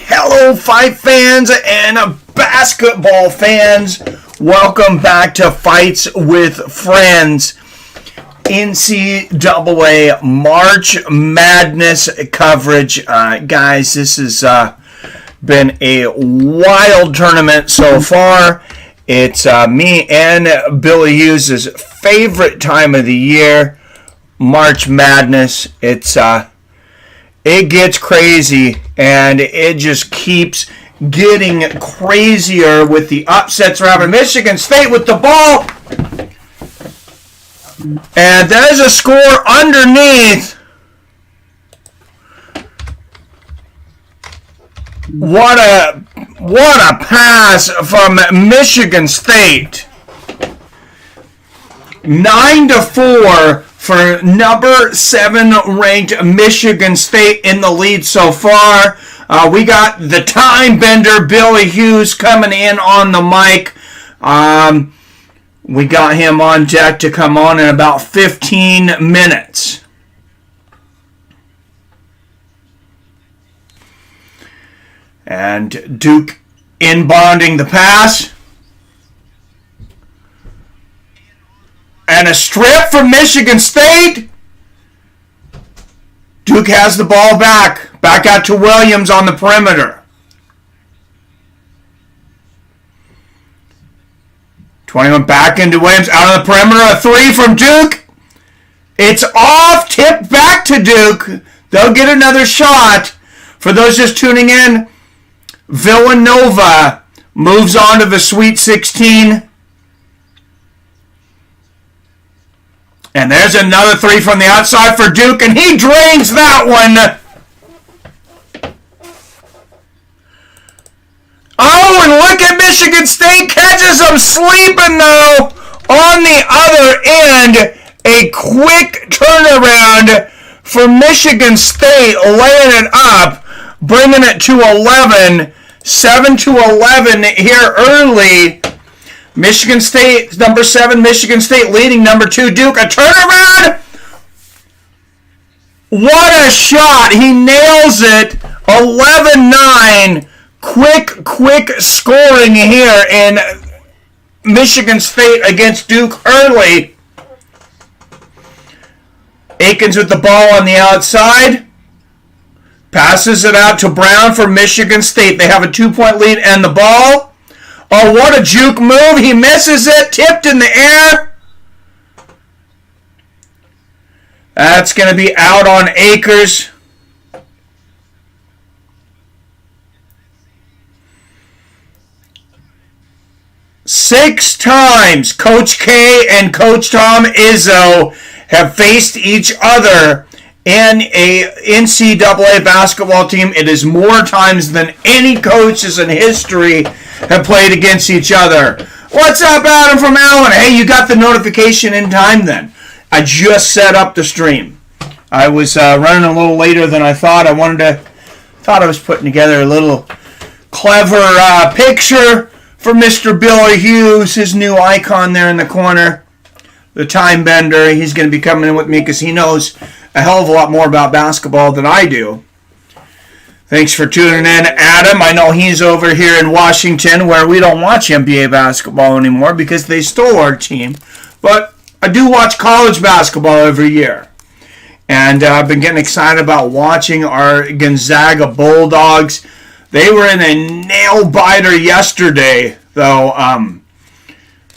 Hello, fight fans and basketball fans. Welcome back to Fights with Friends. NCAA March Madness coverage. Guys, this has been a wild tournament so far. It's me and Billy Hughes' favorite time of the year, March Madness. It gets crazy, and it just keeps getting crazier with the upsets we're having. Michigan State with the ball, and there's a score underneath. What a pass from Michigan State. 9-4 for number 7 ranked Michigan State in the lead so far. We got the Timebender, Billy Hughes, coming in on the mic. We got him on deck to come on in about 15 minutes. And Duke inbounding the pass. And a strip from Michigan State. Duke has the ball back. Back out to Williams on the perimeter. 21 back into Williams. Out on the perimeter. A three from Duke. It's off. Tipped back to Duke. They'll get another shot. For those just tuning in, Villanova moves on to the Sweet 16. And there's another three from the outside for Duke, and he drains that one. Oh, and look at Michigan State, catches them sleeping though. On the other end, a quick turnaround for Michigan State, laying it up, bringing it to 11. 7-11 here early. Michigan State, number 7, Michigan State leading number 2, Duke. A turnaround. What a shot. He nails it. 11-9. Quick scoring here in Michigan State against Duke early. Akins with the ball on the outside. Passes it out to Brown for Michigan State. They have a 2-point lead and the ball. Oh, what a juke move. He misses it. Tipped in the air. That's going to be out on Akers. Six times Coach K and Coach Tom Izzo have faced each other in a NCAA basketball team. It is more times than any coaches in history have played against each other. What's up, Adam from Allen? Hey, you got the notification in time then. I just set up the stream. I was running a little later than I thought. Thought I was putting together a little clever picture for Mr. Billy Hughes, his new icon there in the corner. The Timebender. He's going to be coming in with me because he knows a hell of a lot more about basketball than I do. Thanks for tuning in, Adam. I know he's over here in Washington where we don't watch NBA basketball anymore because they stole our team. But I do watch college basketball every year. And I've been getting excited about watching our Gonzaga Bulldogs. They were in a nail-biter yesterday, though.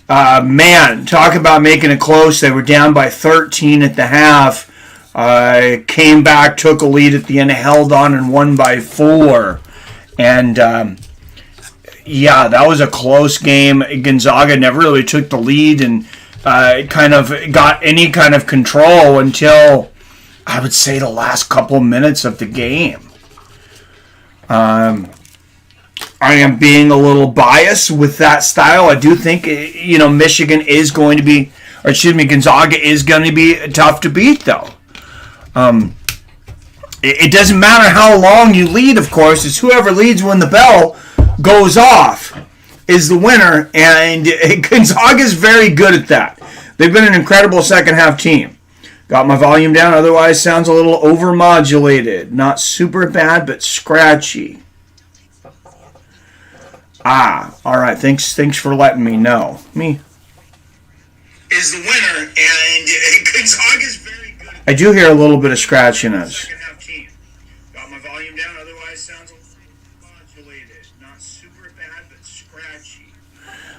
Man, talk about making it close. They were down by 13 at the half. Came back, took a lead at the end, held on, and won by 4. And, yeah, that was a close game. Gonzaga never really took the lead and kind of got any kind of control until, I would say, the last couple minutes of the game. I am being a little biased with that style. I do think, Michigan is going to be, Gonzaga is going to be tough to beat, though. It doesn't matter how long you lead, of course. It's whoever leads when the bell goes off is the winner, and Gonzaga is very good at that. They've been an incredible second half team. Got my volume down, otherwise sounds a little overmodulated. Not super bad, but scratchy. All right. Thanks for letting me know. Is the winner, and Gonzaga's very good. I do hear a little bit of scratchiness. Second half team. Got my volume down, otherwise sounds a little modulated. Not super bad, but scratchy.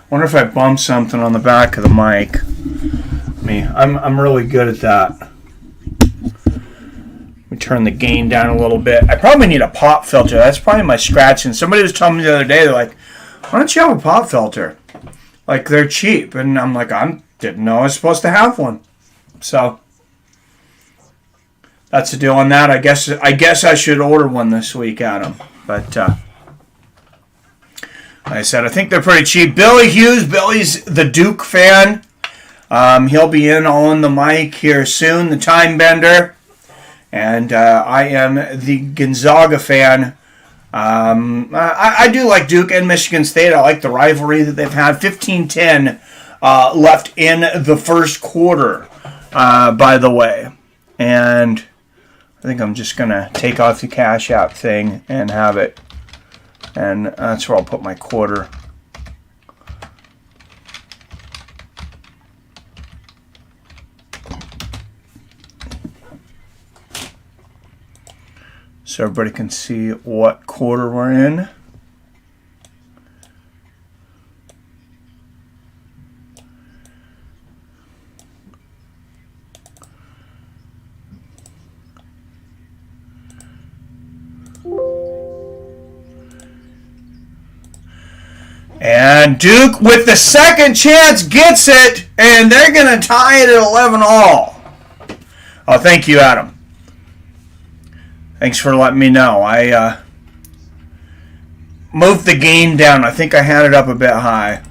Wonder if I bumped something on the back of the mic. I'm really good at that. Let me turn the gain down a little bit. I probably need a pop filter. That's probably my scratching. Somebody was telling me the other day, they're like, why don't you have a pop filter? Like, they're cheap. And I'm like, I didn't know I was supposed to have one. So that's the deal on that. I guess I should order one this week, Adam. But like I said, I think they're pretty cheap. Billy Hughes, Billy's the Duke fan. He'll be in on the mic here soon, the Timebender. And I am the Gonzaga fan. I do like Duke and Michigan State. I like the rivalry that they've had. 15-10 left in the first quarter, by the way. And I think I'm just going to take off the Cash App thing and have it. And that's where I'll put my quarter. So everybody can see what quarter we're in. And Duke, with the second chance, gets it, and they're going to tie it at 11 all. Oh, thank you, Adam. Thanks for letting me know. I moved the gain down. I think I had it up a bit high.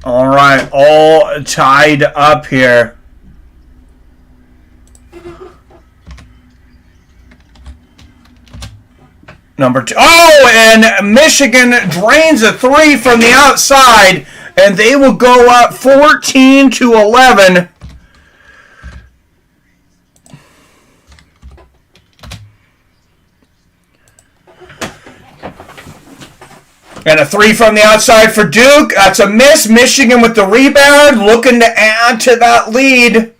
All right, all tied up here. Number 2. Oh, and Michigan drains a 3 from the outside, and they will go up 14-11. And a 3 from the outside for Duke. That's a miss. Michigan with the rebound, looking to add to that lead.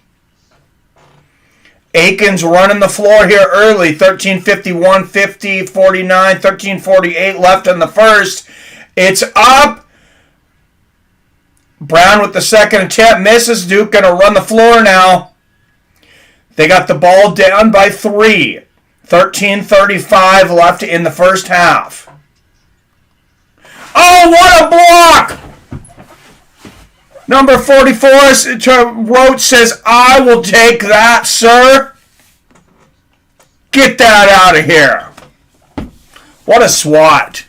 Aikens running the floor here early. 13:51, 50, 49, 13:48 left in the first. It's up. Brown with the second attempt. Misses. Duke going to run the floor now. They got the ball down by 3. 13:35 left in the first half. Oh, what a block! Number 44 Roach says, I will take that, sir. Get that out of here. What a swat.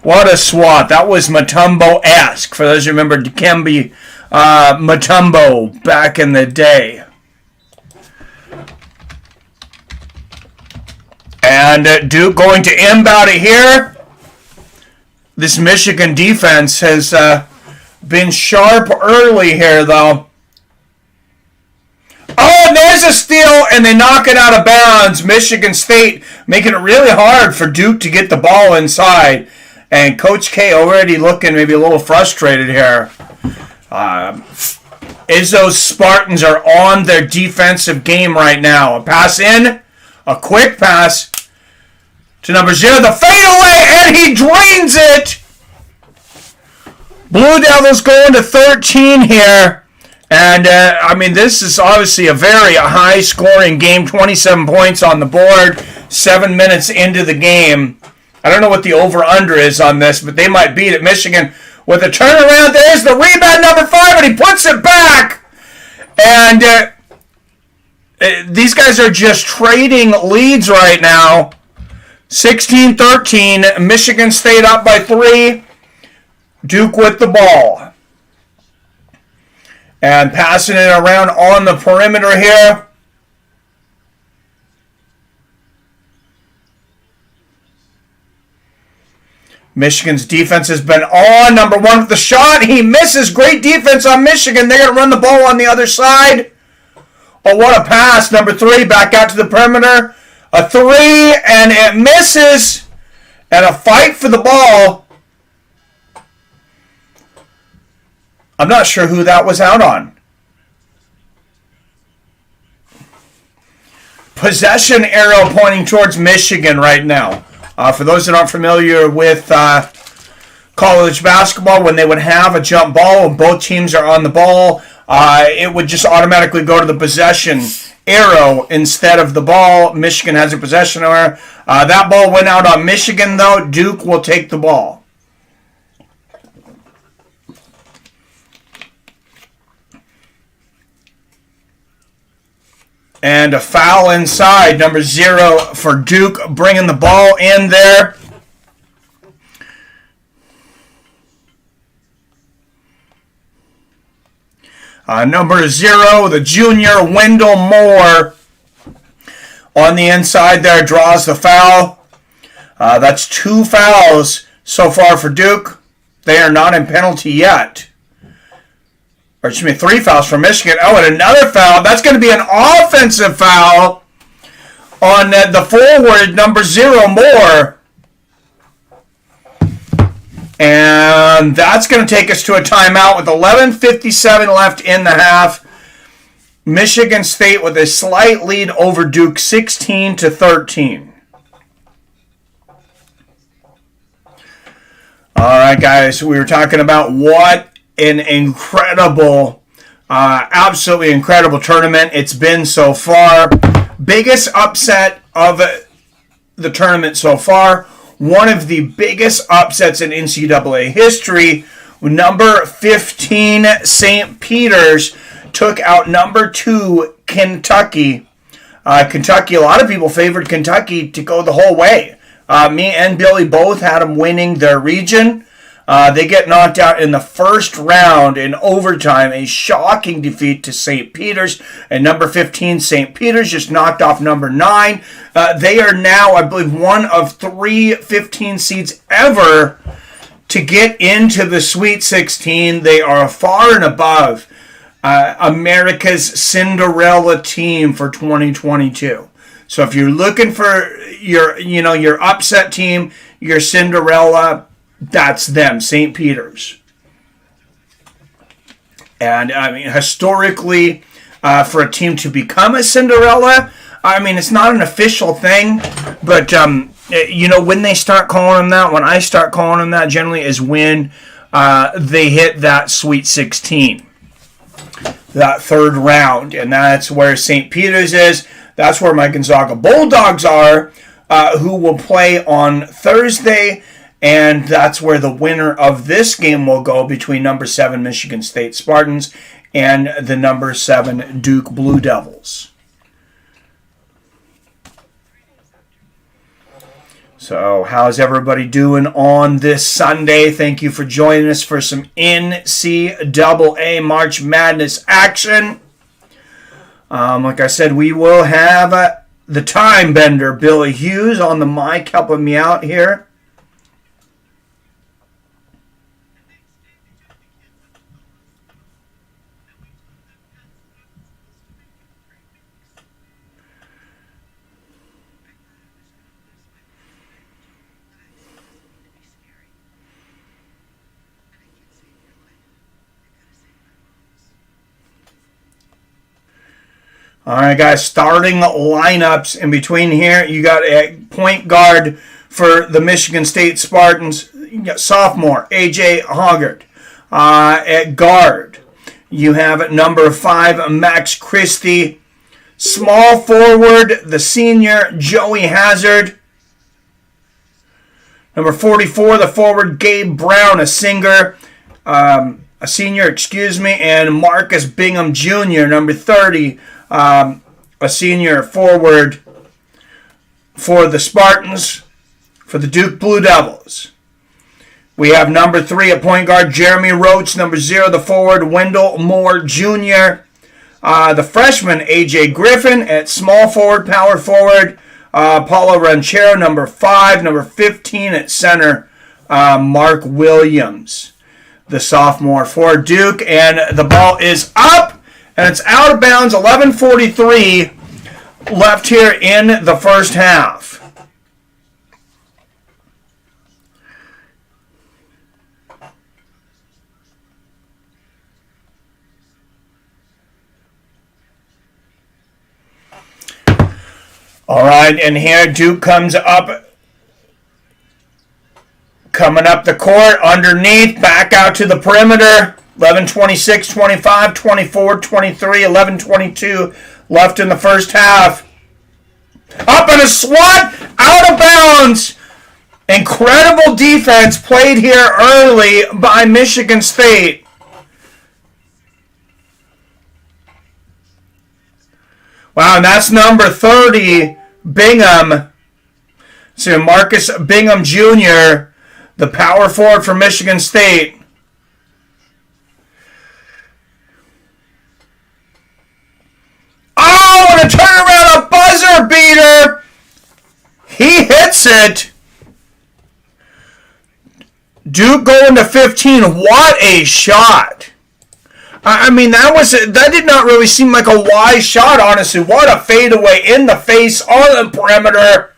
What a swat. That was Mutombo-esque. For those who remember Dikembe Mutombo back in the day. And Duke going to inbound it here. This Michigan defense has been sharp early here, though. Oh, and there's a steal, and they knock it out of bounds. Michigan State making it really hard for Duke to get the ball inside. And Coach K already looking maybe a little frustrated here. Izzo's Spartans are on their defensive game right now. A pass in, a quick pass to number 0, the fadeaway, and he drains it! Blue Devils going to 13 here. And, this is obviously a very high-scoring game. 27 points on the board, 7 minutes into the game. I don't know what the over-under is on this, but they might beat it. Michigan with a turnaround. There's the rebound, number 5, and he puts it back. And these guys are just trading leads right now. 16-13, Michigan State up by 3. Duke with the ball. And passing it around on the perimeter here. Michigan's defense has been on. Number 1 with the shot. He misses. Great defense on Michigan. They're going to run the ball on the other side. Oh, what a pass. Number 3 back out to the perimeter. A 3, and it misses. And a fight for the ball. I'm not sure who that was out on. Possession arrow pointing towards Michigan right now. For those that aren't familiar with college basketball, when they would have a jump ball and both teams are on the ball, it would just automatically go to the possession arrow instead of the ball. Michigan has a possession arrow. That ball went out on Michigan, though. Duke will take the ball. And a foul inside. Number 0 for Duke, bringing the ball in there. Number 0, the junior, Wendell Moore, on the inside there, draws the foul. That's 2 fouls so far for Duke. They are not in penalty yet. Or excuse me, 3 fouls for Michigan. Oh, and another foul. That's going to be an offensive foul on the forward, number 0, Moore. And that's going to take us to a timeout with 11:57 left in the half. Michigan State with a slight lead over Duke, 16-13. All right, guys, we were talking about what an incredible, absolutely incredible tournament it's been so far. Biggest upset of the tournament so far. One of the biggest upsets in NCAA history. Number 15, St. Peter's, took out number 2, Kentucky. Kentucky, a lot of people favored Kentucky to go the whole way. Me and Billy both had them winning their region. They get knocked out in the first round in overtime. A shocking defeat to St. Peter's. And number 15, St. Peter's, just knocked off number 9. They are now, I believe, one of 3 15 seeds ever to get into the Sweet 16. They are far and above America's Cinderella team for 2022. So if you're looking for your upset team, your Cinderella, that's them, St. Peter's. And, I mean, historically, for a team to become a Cinderella, I mean, it's not an official thing, but, when they start calling them that, when I start calling them that, generally is when they hit that Sweet 16, that third round, and that's where St. Peter's is. That's where my Gonzaga Bulldogs are, who will play on Thursday. And that's where the winner of this game will go between number 7 Michigan State Spartans and the number 7 Duke Blue Devils. So how's everybody doing on this Sunday? Thank you for joining us for some NCAA March Madness action. Like I said, we will have the Timebender, Billy Hughes, on the mic helping me out here. All right, guys, starting lineups in between here. You got a point guard for the Michigan State Spartans. You got sophomore A.J. Hoggard. At guard, you have at number 5, Max Christie. Small forward, the senior, Joey Hazard. Number 44, the forward, Gabe Brown, a senior, and Marcus Bingham Jr., number 30, a senior forward for the Spartans, for the Duke Blue Devils. We have number 3 at point guard, Jeremy Roach. Number 0, the forward, Wendell Moore Jr. The freshman, A.J. Griffin. At small forward, power forward, Paulo Ranchero. Number 5. Number 15 at center, Mark Williams, the sophomore for Duke. And the ball is up, and it's out of bounds. 11:43 left here in the first half. All right, and here Duke comes up, coming up the court, underneath, back out to the perimeter. 11:26, 25, 24, 23, 11:22 left in the first half. Up in a swat, out of bounds. Incredible defense played here early by Michigan State. Wow, and that's number 30, Bingham. So Marcus Bingham Jr., the power forward for Michigan State. Oh, and a turnaround, a buzzer beater. He hits it. Duke going to 15. What a shot. I mean, that did not really seem like a wise shot, honestly. What a fadeaway in the face on the perimeter.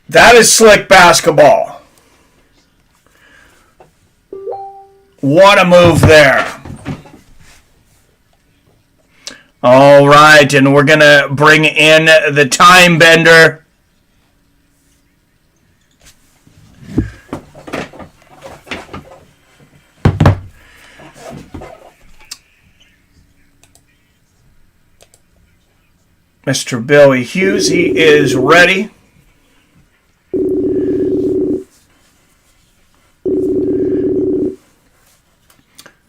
That is slick basketball. What a move there. All right, and we're going to bring in the Timebender. Mr. Billy Hughes, he is ready.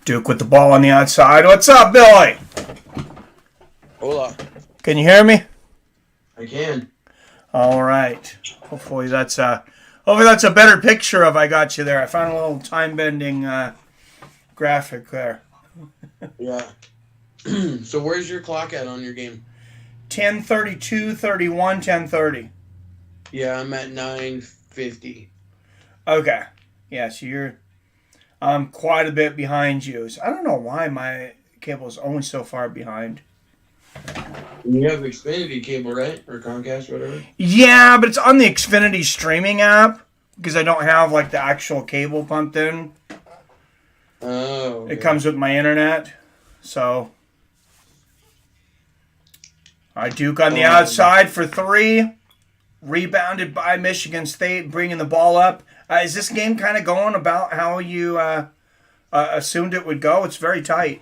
Duke with the ball on the outside. What's up, Billy? Hola. Can you hear me? I can. All right. Hopefully that's a better picture of I got you there. I found a little time-bending graphic there. Yeah. So where's your clock at on your game? 10:32, 31, 10:30. Yeah, I'm at 9:50. Okay. Yeah, so you're quite a bit behind you. So I don't know why my cable is only so far behind. You have Xfinity cable, right? Or Comcast, whatever? Yeah, but it's on the Xfinity streaming app because I don't have like the actual cable pumped in. Oh. Okay. It comes with my internet. So Duke on the outside for three. Rebounded by Michigan State, bringing the ball up. Is this game kind of going about how you assumed it would go? It's very tight.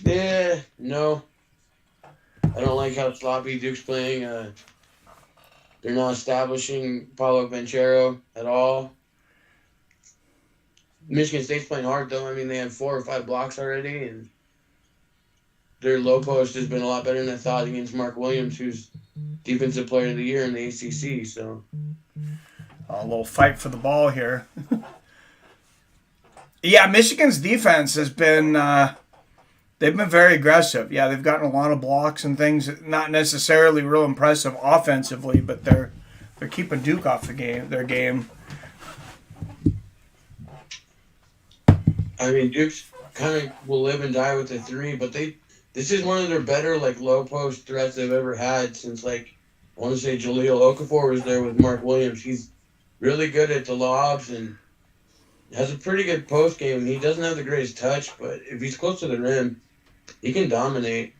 Yeah, no. I don't like how sloppy Duke's playing. They're not establishing Paulo Banchero at all. Michigan State's playing hard, though. I mean, they had 4 or 5 blocks already, and their low post has been a lot better than I thought against Mark Williams, who's Defensive Player of the Year in the ACC. So a little fight for the ball here. Yeah, Michigan's defense has been they've been very aggressive. Yeah, they've gotten a lot of blocks and things. Not necessarily real impressive offensively, but they're keeping Duke off their game. I mean, Duke's kind of will live and die with the 3, but this is one of their better low post threats they've ever had since I want to say Jahlil Okafor was there with Mark Williams. He's really good at the lobs and has a pretty good post game. He doesn't have the greatest touch, but if he's close to the rim, he can dominate.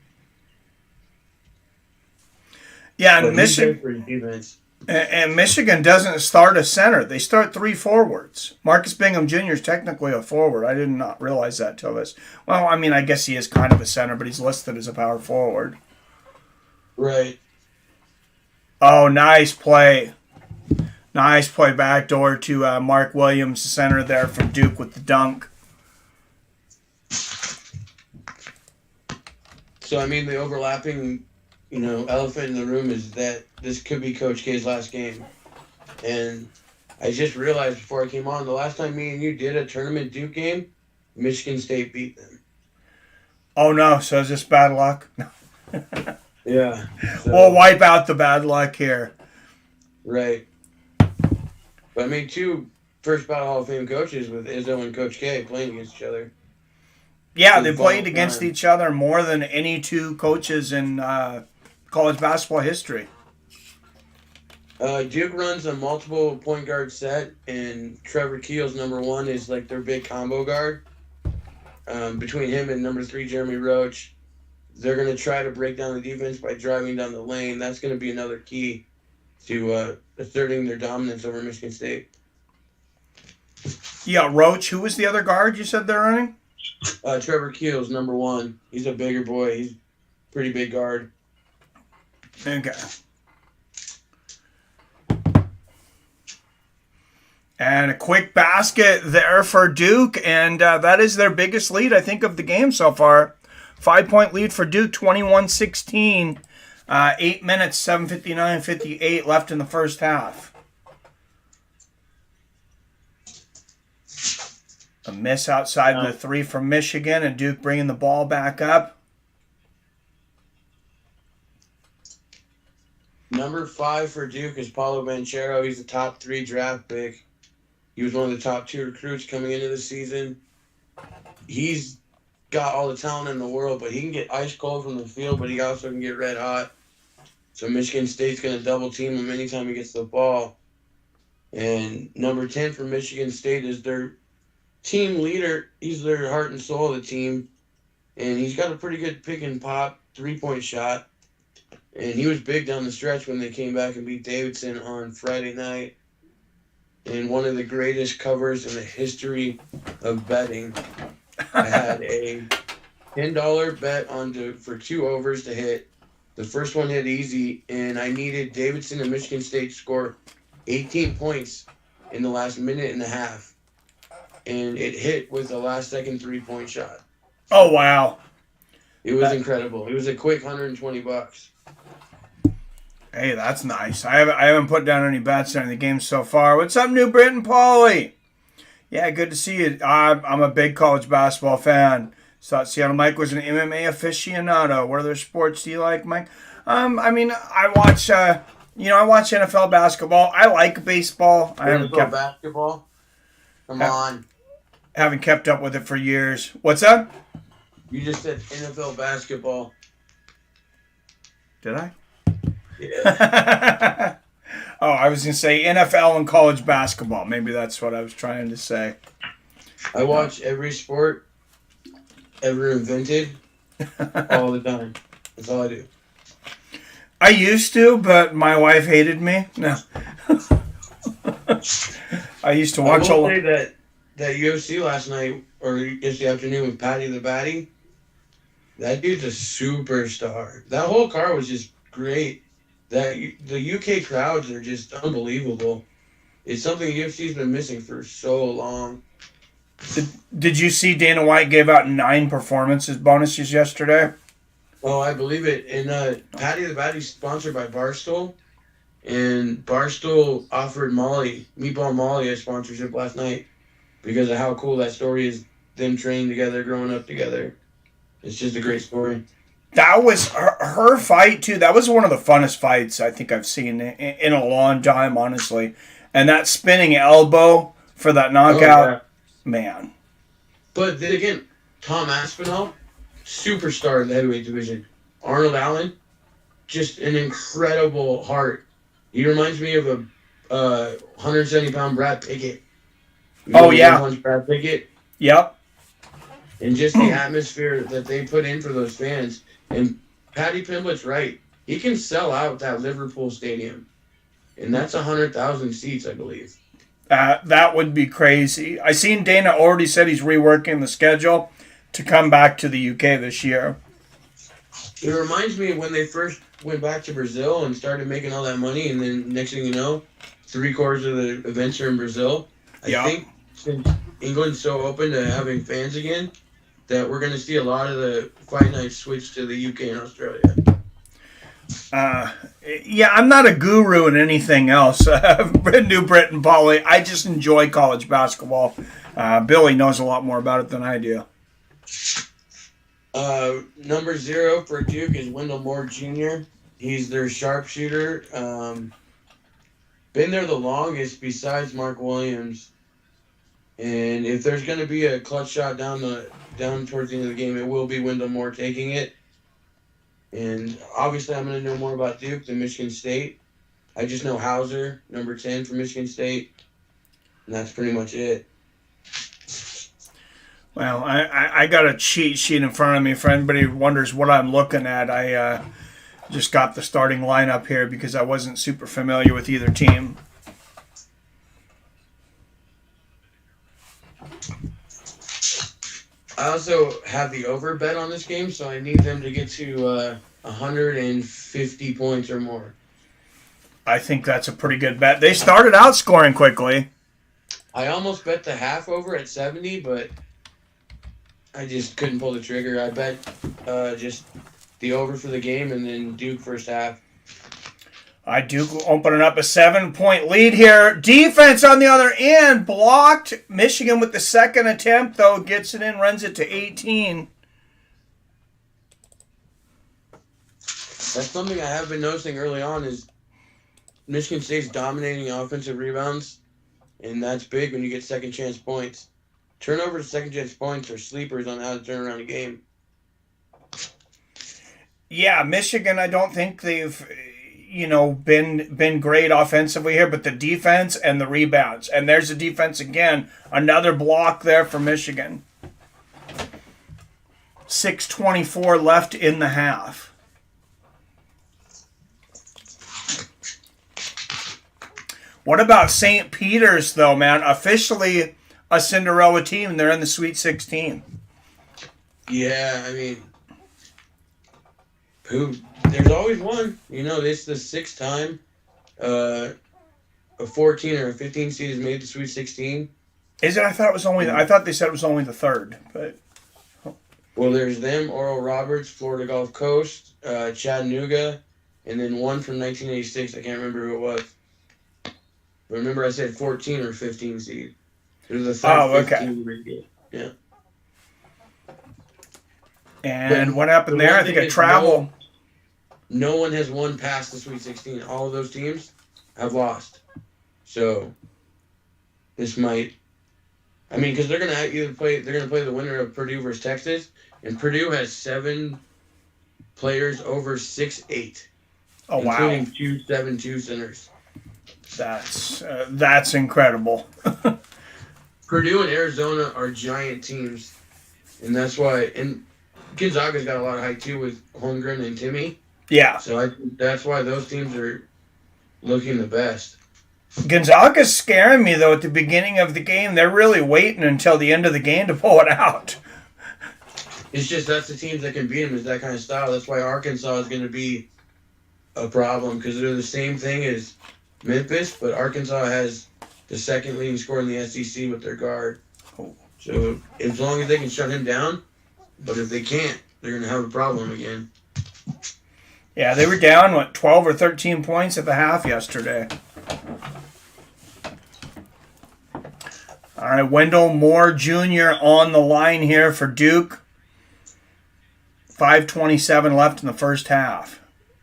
Yeah, but and Michigan doesn't start a center. They start 3 forwards. Marcus Bingham Jr. is technically a forward. I did not realize that till this. Well, I mean, I guess he is kind of a center, but he's listed as a power forward. Right. Oh, nice play. Nice play backdoor to Mark Williams, the center there from Duke with the dunk. So, I mean, the overlapping, elephant in the room is that this could be Coach K's last game. And I just realized before I came on, the last time me and you did a tournament Duke game, Michigan State beat them. Oh, no. So is this bad luck? Yeah. So. We'll wipe out the bad luck here. Right. But I mean, two first ballot Hall of Fame coaches with Izzo and Coach K playing against each other Yeah, for they the played final against time. each other more than any two coaches in college basketball history. Duke runs a multiple point guard set, and Trevor Keel's number one is like their big combo guard. Between him and number three, Jeremy Roach, they're going to try to break down the defense by driving down the lane. That's going to be another key to asserting their dominance over Michigan State. Yeah, Roach. Who was the other guard you said they're running? Trevor Keel's number one. He's a bigger boy. He's a pretty big guard. Okay. And a quick basket there for Duke, and that is their biggest lead, I think, of the game so far. 5-point lead for Duke, 21-16. 8 minutes, 7:59:58 left in the first half. A miss outside the three from Michigan, and Duke bringing the ball back up. Number 5 for Duke is Paulo Banchero. He's a top 3 draft pick. He was one of the top 2 recruits coming into the season. He's got all the talent in the world, but he can get ice cold from the field, but he also can get red hot. So Michigan State's going to double team him anytime he gets the ball. And number 10 for Michigan State is their team leader. He's their heart and soul of the team. And he's got a pretty good pick and pop 3-point shot. And he was big down the stretch when they came back and beat Davidson on Friday night. And one of the greatest covers in the history of betting. I had a $10 bet for 2 overs to hit. The first one hit easy, and I needed Davidson and Michigan State to score 18 points in the last minute and a half. And it hit with a last-second 3-point shot. Oh, wow. It was incredible. It was a quick $120. Hey, that's nice. I haven't put down any bets during the game so far. What's up, New Britain, Paulie? Yeah, good to see you. I'm a big college basketball fan. Thought Seattle Mike was an MMA aficionado. What other sports do you like, Mike? I mean, I watch NFL basketball. I like baseball. Basketball? Come on. Haven't kept up with it for years. What's that? You just said NFL basketball. Did I? Yeah. Oh, I was going to say NFL and college basketball. Maybe that's what I was trying to say. I watch every sport ever invented all the time. That's all I do. I used to, but my wife hated me. No. I used to watch I will say that UFC last night, or yesterday afternoon with Patty the Batty, that dude's a superstar. That whole card was just great. The UK crowds are just unbelievable. It's something UFC's been missing for so long. Did you see Dana White gave out 9 performances bonuses yesterday? Oh, I believe it. And Patty the Batty's sponsored by Barstool. And Barstool offered Meatball Molly, a sponsorship last night because of how cool that story is, them training together, growing up together. It's just a great story. That was her fight, too. That was one of the funnest fights I think I've seen in a long time, honestly. And that spinning elbow for that knockout, man. But then again, Tom Aspinall, superstar in the heavyweight division. Arnold Allen, just an incredible heart. He reminds me of a 170-pound Brad Pickett. Oh, yeah. Brad Pickett. Yep. And just the atmosphere that they put in for those fans. And Patty Pimblett's right. He can sell out that Liverpool stadium. And that's 100,000 seats, I believe. That would be crazy. I seen Dana already said he's reworking the schedule to come back to the UK this year. It reminds me of when they first went back to Brazil and started making all that money, and then next thing you know, 3/4 of the events are in Brazil. I think since England's so open to having fans again, that we're going to see a lot of the fight nights switch to the UK and Australia. Yeah, I'm not a guru in anything else. New Britain, Polly. I just enjoy college basketball. Billy knows a lot more about it than I do. Number 0 for Duke is Wendell Moore Jr. He's their sharpshooter. been there the longest besides Mark Williams. And if there's going to be a clutch shot down towards the end of the game, it will be Wendell Moore taking it. And obviously, I'm going to know more about Duke than Michigan State. I just know Hauser, number 10 for Michigan State, and that's pretty much it. Well, I got a cheat sheet in front of me. For anybody who wonders what I'm looking at, I just got the starting lineup here because I wasn't super familiar with either team. I also have the over bet on this game, so I need them to get to 150 points or more. I think that's a pretty good bet. They started out scoring quickly. I almost bet the half over at 70, but I just couldn't pull the trigger. I bet just the over for the game and then Duke first half. Duke opening up a 7-point lead here. Defense on the other end blocked. Michigan with the second attempt, though, gets it in, runs it to 18. That's something I have been noticing early on is Michigan State's dominating offensive rebounds, and that's big when you get second chance points. Turnovers, second chance points are sleepers on how to turn around a game. Yeah, Michigan, I don't think they've been great offensively here, but the defense and the rebounds. And there's the defense again. Another block there for Michigan. 6:24 left in the half. What about St. Peter's, though, man? Officially a Cinderella team. They're in the Sweet 16. Yeah, I mean, there's always one. It's the sixth time a 14 or a 15 seed has made the Sweet 16. Is it? I thought they said it was only the third. But well, there's them, Oral Roberts, Florida Gulf Coast, Chattanooga, and then one from 1986. I can't remember who it was. But remember I said 14 or 15 seed. It was the third 15 okay. Yeah. And what happened there? I think a travel. No one has won past the Sweet 16. All of those teams have lost. So this might, because they're going to play the winner of Purdue versus Texas, and Purdue has 7 players over 6'8". Oh, wow. Including 2 7'2" centers. That's incredible. Purdue and Arizona are giant teams, and that's why. And Gonzaga's got a lot of height too with Holmgren and Timmy. Yeah. So I think that's why those teams are looking the best. Gonzaga's scaring me, though, at the beginning of the game. They're really waiting until the end of the game to pull it out. It's just that's the teams that can beat them is that kind of style. That's why Arkansas is going to be a problem because they're the same thing as Memphis, but Arkansas has the second leading scorer in the SEC with their guard. So as long as they can shut him down, but if they can't, they're going to have a problem again. Yeah, they were down, 12 or 13 points at the half yesterday. All right, Wendell Moore Jr. on the line here for Duke. 5:27 left in the first half.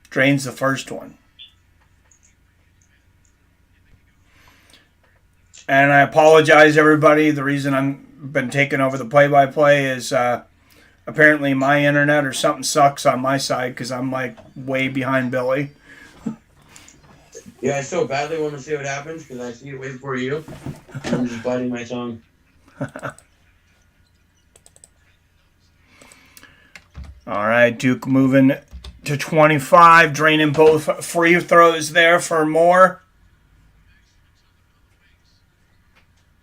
Drains the first one. And I apologize, everybody. The reason I've been taking over the play-by-play is apparently my internet or something sucks on my side because I'm way behind Billy. Yeah, I so badly want to see what happens because I see it waiting for you. I'm just biting my tongue. All right, Duke moving to 25, draining both free throws there for Moore.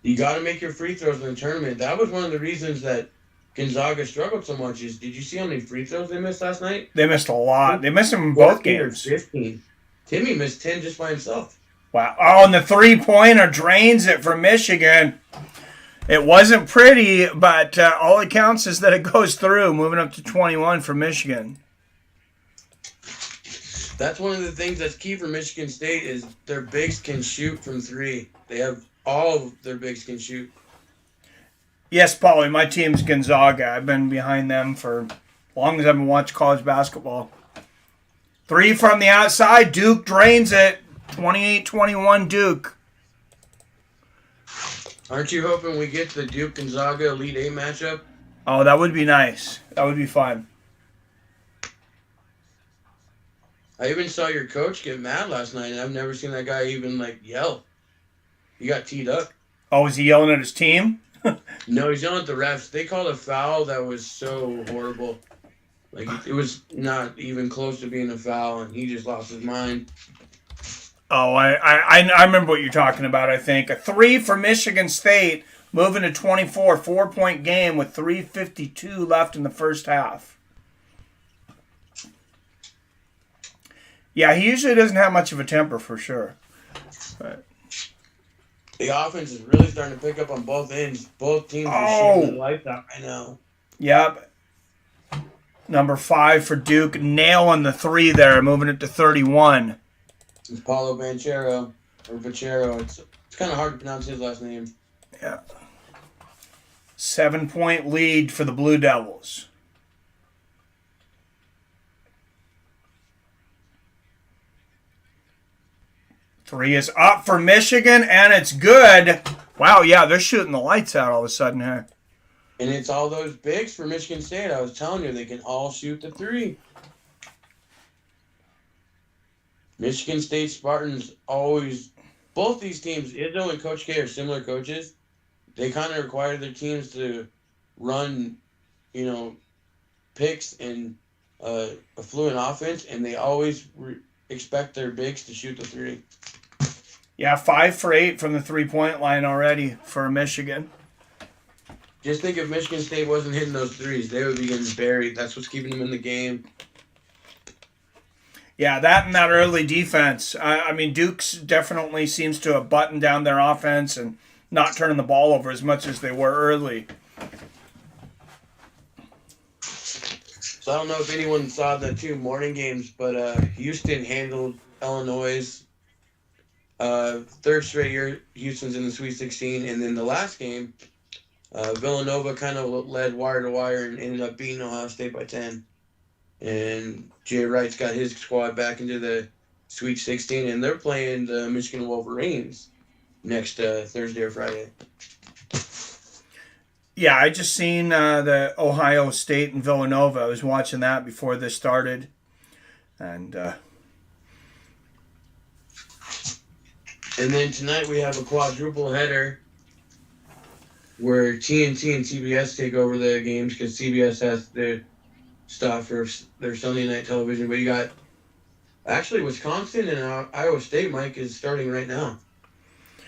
You got to make your free throws in the tournament. That was one of the reasons that Gonzaga struggled so much. Did you see how many free throws they missed last night? They missed a lot. They missed them in both games. 15. Timmy missed 10 just by himself. Wow. Oh, and the three-pointer drains it for Michigan. It wasn't pretty, but all it counts is that it goes through, moving up to 21 for Michigan. That's one of the things that's key for Michigan State is their bigs can shoot from 3. They have all of their bigs can shoot. Yes, Paulie, my team's Gonzaga. I've been behind them for as long as I've been watching college basketball. 3 from the outside. Duke drains it. 28-21 Duke. Aren't you hoping we get the Duke Gonzaga Elite Eight matchup? Oh, that would be nice. That would be fun. I even saw your coach get mad last night, and I've never seen that guy even yell. He got teed up. Oh, is he yelling at his team? No, he's yelling at the refs. They called a foul that was so horrible. It was not even close to being a foul, and he just lost his mind. Oh, I remember what you're talking about, I think. A 3 for Michigan State, moving to 24, 4-point game with 3:52 left in the first half. Yeah, he usually doesn't have much of a temper, for sure. But the offense is really starting to pick up on both ends. Both teams are shooting the lights out right now. Yep. Number 5 for Duke, nailing the 3 there, moving it to 31. It's Paulo Banchero, or Banchero. It's kind of hard to pronounce his last name. Yeah. 7-point lead for the Blue Devils. Three is up for Michigan, and it's good. Wow, yeah, they're shooting the lights out all of a sudden here. And it's all those bigs for Michigan State. I was telling you, they can all shoot the 3. Michigan State Spartans always, both these teams, Izzo and Coach K are similar coaches. They kind of require their teams to run, picks and a fluent offense, and they always expect their bigs to shoot the 3. Yeah, 5 for 8 from the 3-point line already for Michigan. Just think if Michigan State wasn't hitting those 3s, they would be getting buried. That's what's keeping them in the game. Yeah, that and that early defense. I mean, Duke's definitely seems to have buttoned down their offense and not turning the ball over as much as they were early. So I don't know if anyone saw the 2 morning games, but Houston handled Illinois. Third straight year, Houston's in the Sweet 16. And then the last game, Villanova kind of led wire to wire and ended up beating Ohio State by 10. And Jay Wright's got his squad back into the Sweet 16, and they're playing the Michigan Wolverines next Thursday or Friday. Yeah, I just seen the Ohio State and Villanova. I was watching that before this started. And then tonight we have a quadruple header where TNT and CBS take over the games because CBS has their stuff for their Sunday night television. But you got actually Wisconsin and Iowa State, Mike, is starting right now.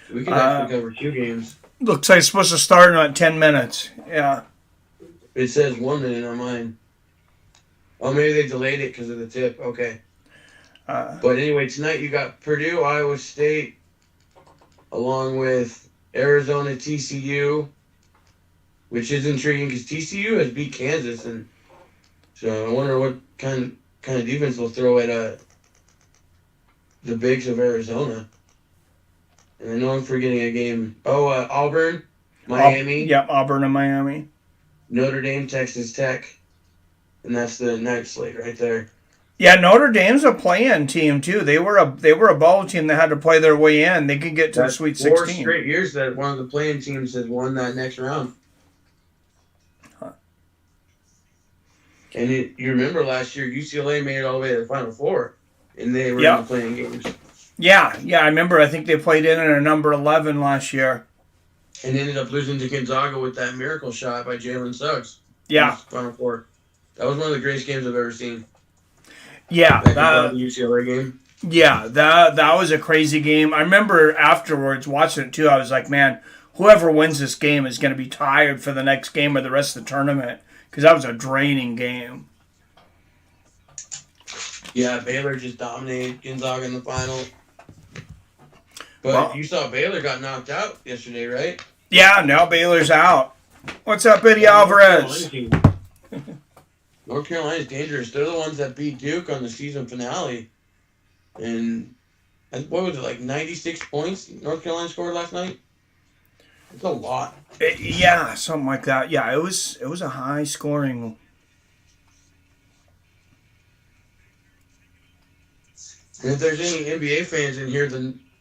So we can actually cover 2 games. Looks like it's supposed to start in about 10 minutes. Yeah. It says 1 minute on mine. Oh, maybe they delayed it because of the tip. Okay. But anyway, tonight you got Purdue, Iowa State, along with Arizona, TCU, which is intriguing because TCU has beat Kansas, and so I wonder what kind of defense they'll throw at the bigs of Arizona. And I know I'm forgetting a game. Oh, Auburn, Miami. Yep, Auburn and Miami. Notre Dame, Texas Tech. And that's the night slate right there. Yeah, Notre Dame's a play-in team too. They were a bowl team that had to play their way in. They could get to the Sweet 16. 4 straight years that one of the play-in teams has won that next round. Huh. And you remember last year UCLA made it all the way to the Final Four, and they were in the play-in games. Yeah, I remember. I think they played in a number 11 last year. And ended up losing to Gonzaga with that miracle shot by Jalen Suggs. Yeah. Final Four. That was one of the greatest games I've ever seen. Yeah. That UCLA game. Yeah, that was a crazy game. I remember afterwards watching it too. I was like, man, whoever wins this game is going to be tired for the next game or the rest of the tournament because that was a draining game. Yeah, Baylor just dominated Gonzaga in the final. But you saw Baylor got knocked out yesterday, right? Yeah, now Baylor's out. What's up, Eddie Alvarez? North Carolina's dangerous. They're the ones that beat Duke on the season finale. And what was it, 96 points North Carolina scored last night? It's a lot. Yeah, something like that. Yeah, it was a high scoring. And if there's any NBA fans in here,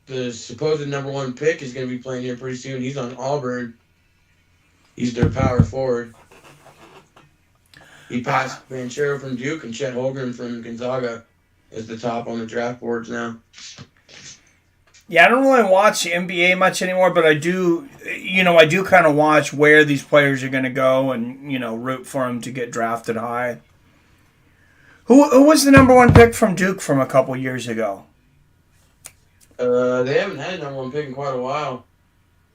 the supposed number one pick is going to be playing here pretty soon. He's on Auburn. He's their power forward. He passed Banchero from Duke and Chet Holmgren from Gonzaga as the top on the draft boards now. Yeah, I don't really watch the NBA much anymore, but I do kind of watch where these players are going to go and, root for them to get drafted high. Who was the number one pick from Duke from a couple years ago? They haven't had a number one pick in quite a while.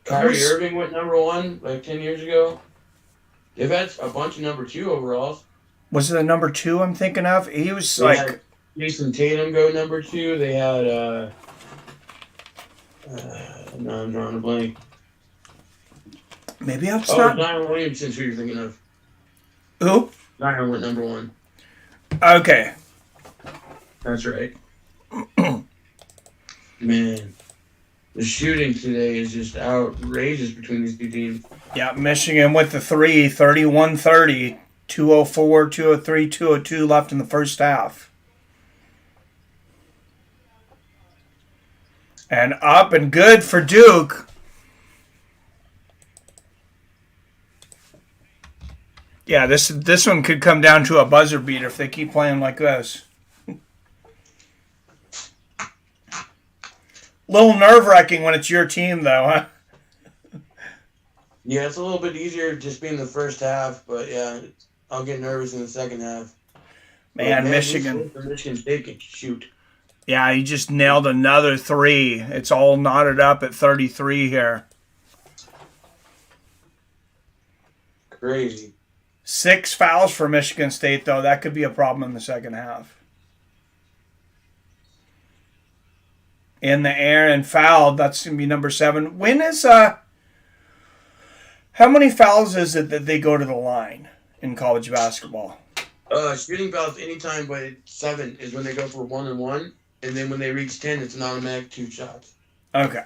Kyrie Irving went number one like 10 years ago. They've had a bunch of number two overalls. Was it the number two I'm thinking of? He was had Jason Tatum go number two. They had no, I'm drawing a blank. Maybe I'm not. Zion Williamson's who you're thinking of. Who? Zion went number one. Okay. That's right. Man, the shooting today is just outrageous between these two teams. Yeah, Michigan with the 31-30, 204, 203, 202 left in the first half. And up and good for Duke. Yeah, this one could come down to a buzzer beater if they keep playing like this. Little nerve-wracking when it's your team, though, huh? Yeah, it's a little bit easier just being the first half, but yeah, I'll get nervous in the second half. Man, Michigan State can shoot. Yeah, he just nailed another three. It's all knotted up at 33 here. Crazy. 6 fouls for Michigan State, though. That could be a problem in the second half. In the air and fouled. That's going to be number 7. How many fouls is it that they go to the line in college basketball? Shooting fouls anytime but 7 is when they go for 1-and-1. And then when they reach 10, it's an automatic 2 shots. Okay.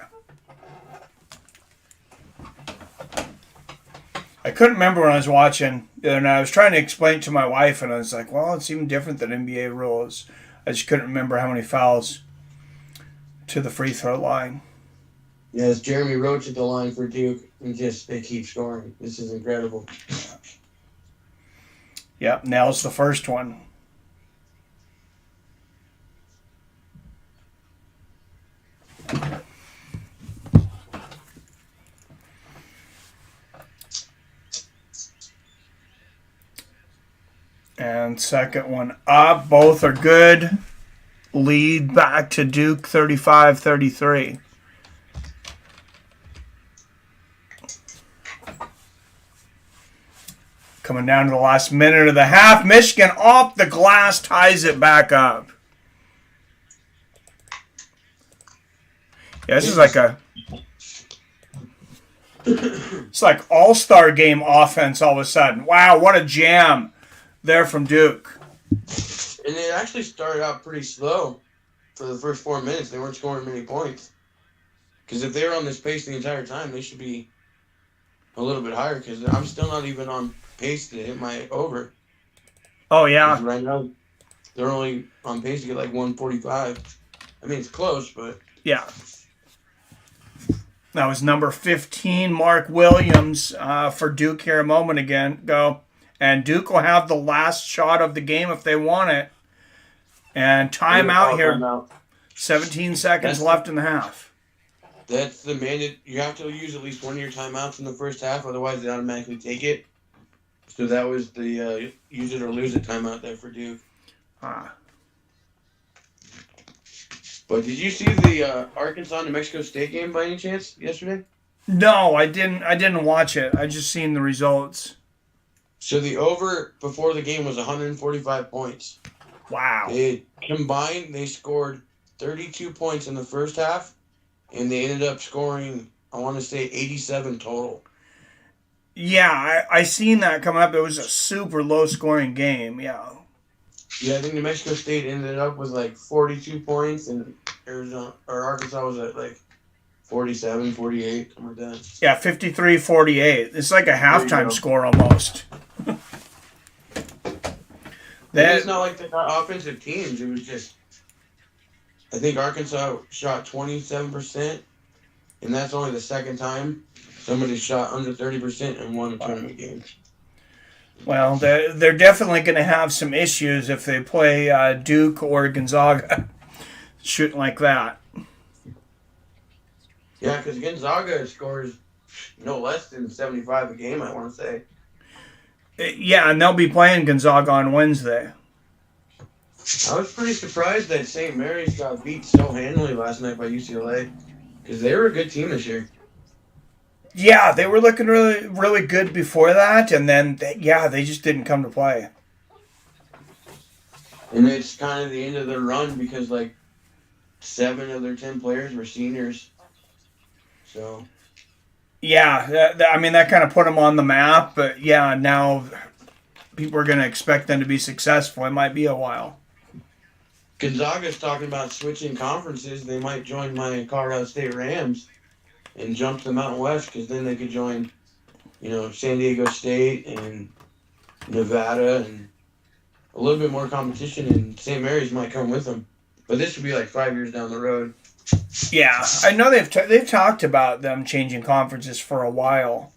I couldn't remember when I was watching, and I was trying to explain it to my wife, and I was like, well, it's even different than NBA rules. I just couldn't remember how many fouls to the free throw line. Yes, Jeremy Roach at the line for Duke, and they keep scoring. This is incredible. Yep, nails the first one. And second one up. Both are good. Lead back to Duke 35-33. Coming down to the last minute of the half. Michigan off the glass ties it back up. Yeah, this is like it's like all-star game offense all of a sudden. Wow, what a jam there from Duke. And it actually started out pretty slow for the first 4 minutes. They weren't scoring many points. Because if they were on this pace the entire time, they should be a little bit higher. Because I'm still not even on pace to hit my over. Oh, yeah. Right now, they're only on pace to get like 145. I mean, it's close, but... Yeah. That was number 15, Mark Williams, for Duke here a moment ago. And Duke will have the last shot of the game if they want it. And timeout here. 17 seconds left in the half. That's the mandate. You have to use at least one of your timeouts in the first half, otherwise they automatically take it. So that was the use it or lose it timeout there for Duke. But did you see the Arkansas-New Mexico State game by any chance yesterday? No, I didn't watch it. I just seen the results. So the over before the game was 145 points. Wow. Combined, they scored 32 points in the first half, and they ended up scoring, I want to say, 87 total. Yeah, I seen that coming up. It was a super low-scoring game, yeah. Yeah, I think New Mexico State ended up with like 42 points, and Arkansas was at like 47, 48, something like that. Yeah, 53-48. It's like a halftime score almost. It's not like they got offensive teams. It was just I think Arkansas shot 27%, and that's only the second time somebody shot under 30% and won a tournament game. Well, they're definitely going to have some issues if they play Duke or Gonzaga shooting like that. Yeah, because Gonzaga scores no less than 75 a game, I want to say. Yeah, and they'll be playing Gonzaga on Wednesday. I was pretty surprised that St. Mary's got beat so handily last night by UCLA, because they were a good team this year. Yeah, they were looking really, really good before that, and then, they just didn't come to play. And it's kind of the end of their run because, 7 of their 10 players were seniors. So. Yeah, that kind of put them on the map, but now people are going to expect them to be successful. It might be a while. Gonzaga's talking about switching conferences. They might join my Colorado State Rams and jump to the Mountain West, because then they could join, San Diego State and Nevada and a little bit more competition, and St. Mary's might come with them. But this would be 5 years down the road. Yeah, I know they've talked about them changing conferences for a while.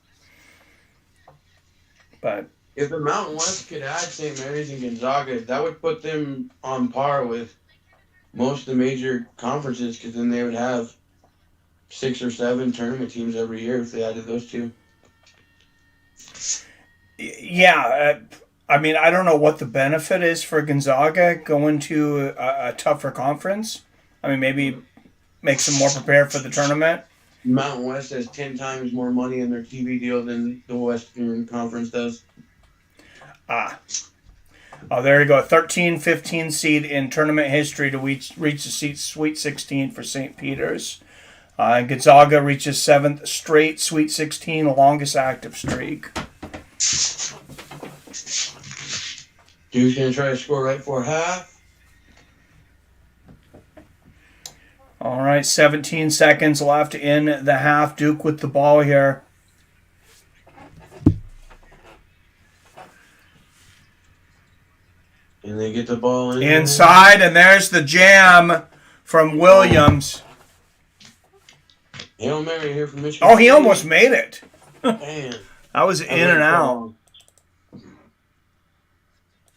But if the Mountain West could add St. Mary's and Gonzaga, that would put them on par with most of the major conferences, because then they would have 6 or 7 tournament teams every year if they added those two. Yeah, I don't know what the benefit is for Gonzaga going to a tougher conference. Maybe makes them more prepared for the tournament. Mountain West has 10 times more money in their TV deal than the Western Conference does. Oh, there you go. 13-15 seed in tournament history to reach the Sweet 16 for St. Peter's. Gonzaga reaches 7th straight Sweet 16, longest active streak. Duke's going to try to score right before half. All right, 17 seconds left in the half. Duke with the ball here. And they get the ball inside, and there's the jam from Williams. Hail Mary here from Michigan. Oh, he almost made it. Man. That was in and out.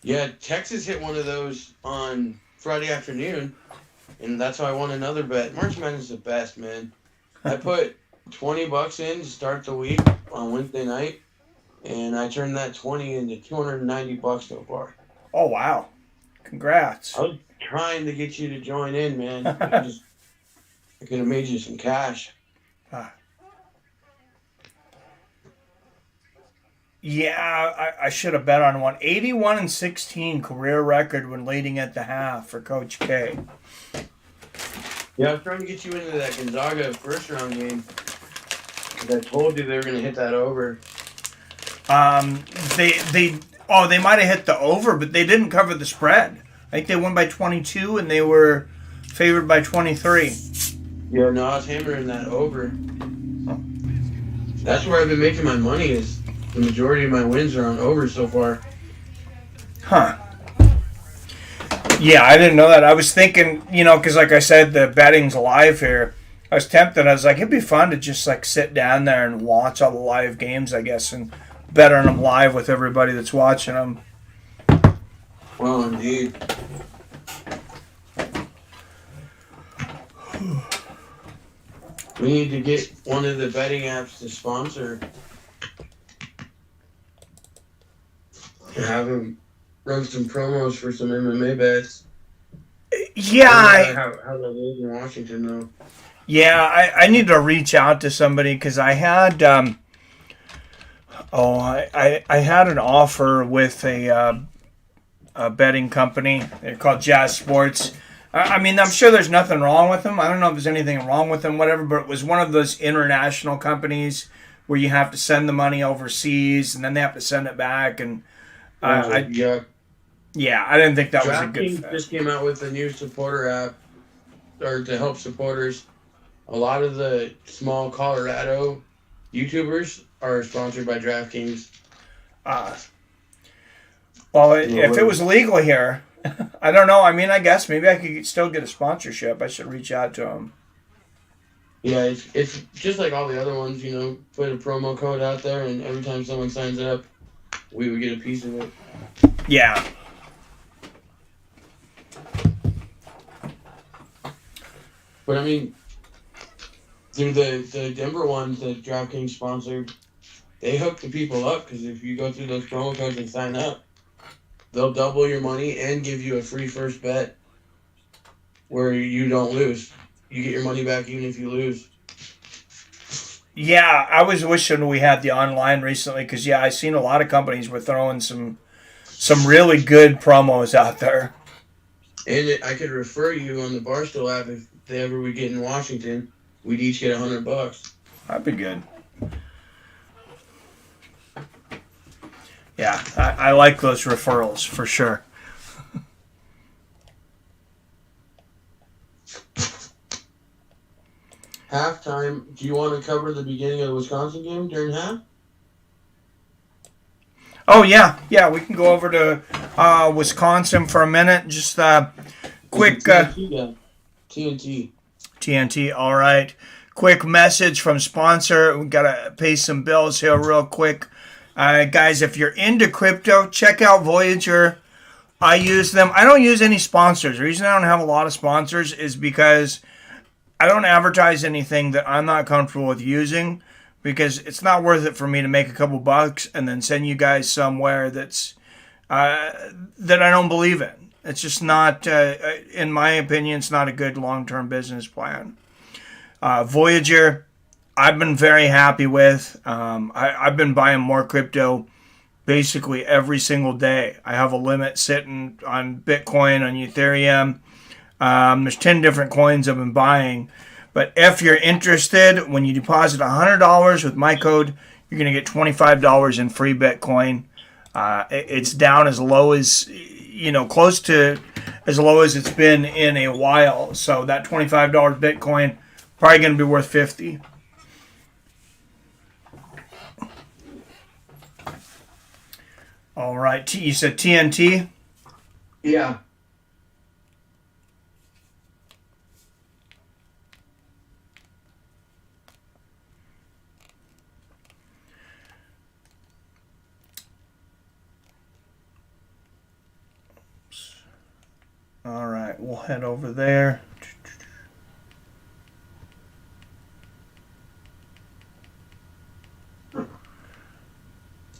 Yeah, Texas hit one of those on Friday afternoon, and that's how I won another bet. March Madness is the best, man. I put $20 in to start the week on Wednesday night, and I turned that 20 into $290 so far. Oh, wow. Congrats. I was trying to get you to join in, man. I could have made you some cash. Yeah, I should have bet on one. 81-16 career record when leading at the half for Coach K. Yeah, I was trying to get you into that Gonzaga first round game. I told you they were going to hit that over. They might have hit the over, but they didn't cover the spread. I think they won by 22, and they were favored by 23. Yeah, no, I was hammering that over. That's where I've been making my money, is the majority of my wins are on over so far. Huh. Yeah, I didn't know that. I was thinking, because like I said, the betting's live here. I was tempted. I was like, it'd be fun to just sit down there and watch all the live games, I guess, and bet on them live with everybody that's watching them. Well, indeed. We need to get one of the betting apps to sponsor. Have them run some promos for some MMA bets. Yeah. How they live in Washington, though. Yeah, I need to reach out to somebody, because I had I had an offer with a betting company. They're called Jazz Sports. I'm sure there's nothing wrong with them. I don't know if there's anything wrong with them, whatever, but it was one of those international companies where you have to send the money overseas and then they have to send it back. And I didn't think that was a good fit. Just came out with a new supporter app, or to help supporters. A lot of the small Colorado YouTubers are sponsored by DraftKings. Well, if it was legal here, I don't know. I mean, I guess maybe I could still get a sponsorship. I should reach out to him. Yeah, it's just like all the other ones, put a promo code out there, and every time someone signs up, we would get a piece of it. Yeah. But I mean, through the Denver ones that DraftKings sponsored, they hook the people up because if you go through those promo codes and sign up, they'll double your money and give you a free first bet where you don't lose. You get your money back even if you lose. Yeah, I was wishing we had the online recently because I seen a lot of companies were throwing some really good promos out there. And I could refer you on the Barstool app if they ever we get in Washington. We'd each get $100. That'd be good. Yeah, I like those referrals for sure. Halftime. Do you want to cover the beginning of the Wisconsin game during half? Oh yeah, we can go over to Wisconsin for a minute. Just quick TNT. TNT. All right. Quick message from sponsor. We gotta pay some bills here real quick, guys. If you're into crypto, check out Voyager. I use them. I don't use any sponsors. The reason I don't have a lot of sponsors is because I don't advertise anything that I'm not comfortable with using, because it's not worth it for me to make a couple bucks and then send you guys somewhere that's that I don't believe in. It's just not, in my opinion, it's not a good long-term business plan. Voyager, I've been very happy with. I've been buying more crypto basically every single day. I have a limit sitting on Bitcoin, on Ethereum. There's 10 different coins I've been buying. But if you're interested, when you deposit $100 with my code, you're going to get $25 in free Bitcoin. It's down as low as, close to as low as it's been in a while. So that $25 Bitcoin probably going to be worth 50. All right. You said TNT? Yeah. All right, we'll head over there.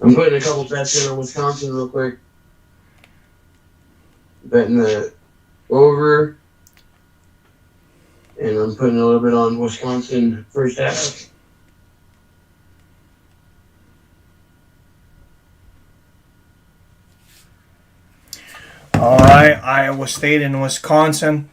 I'm putting a couple bets in on Wisconsin real quick. Betting the over. And I'm putting a little bit on Wisconsin first half. All right, Iowa State and Wisconsin.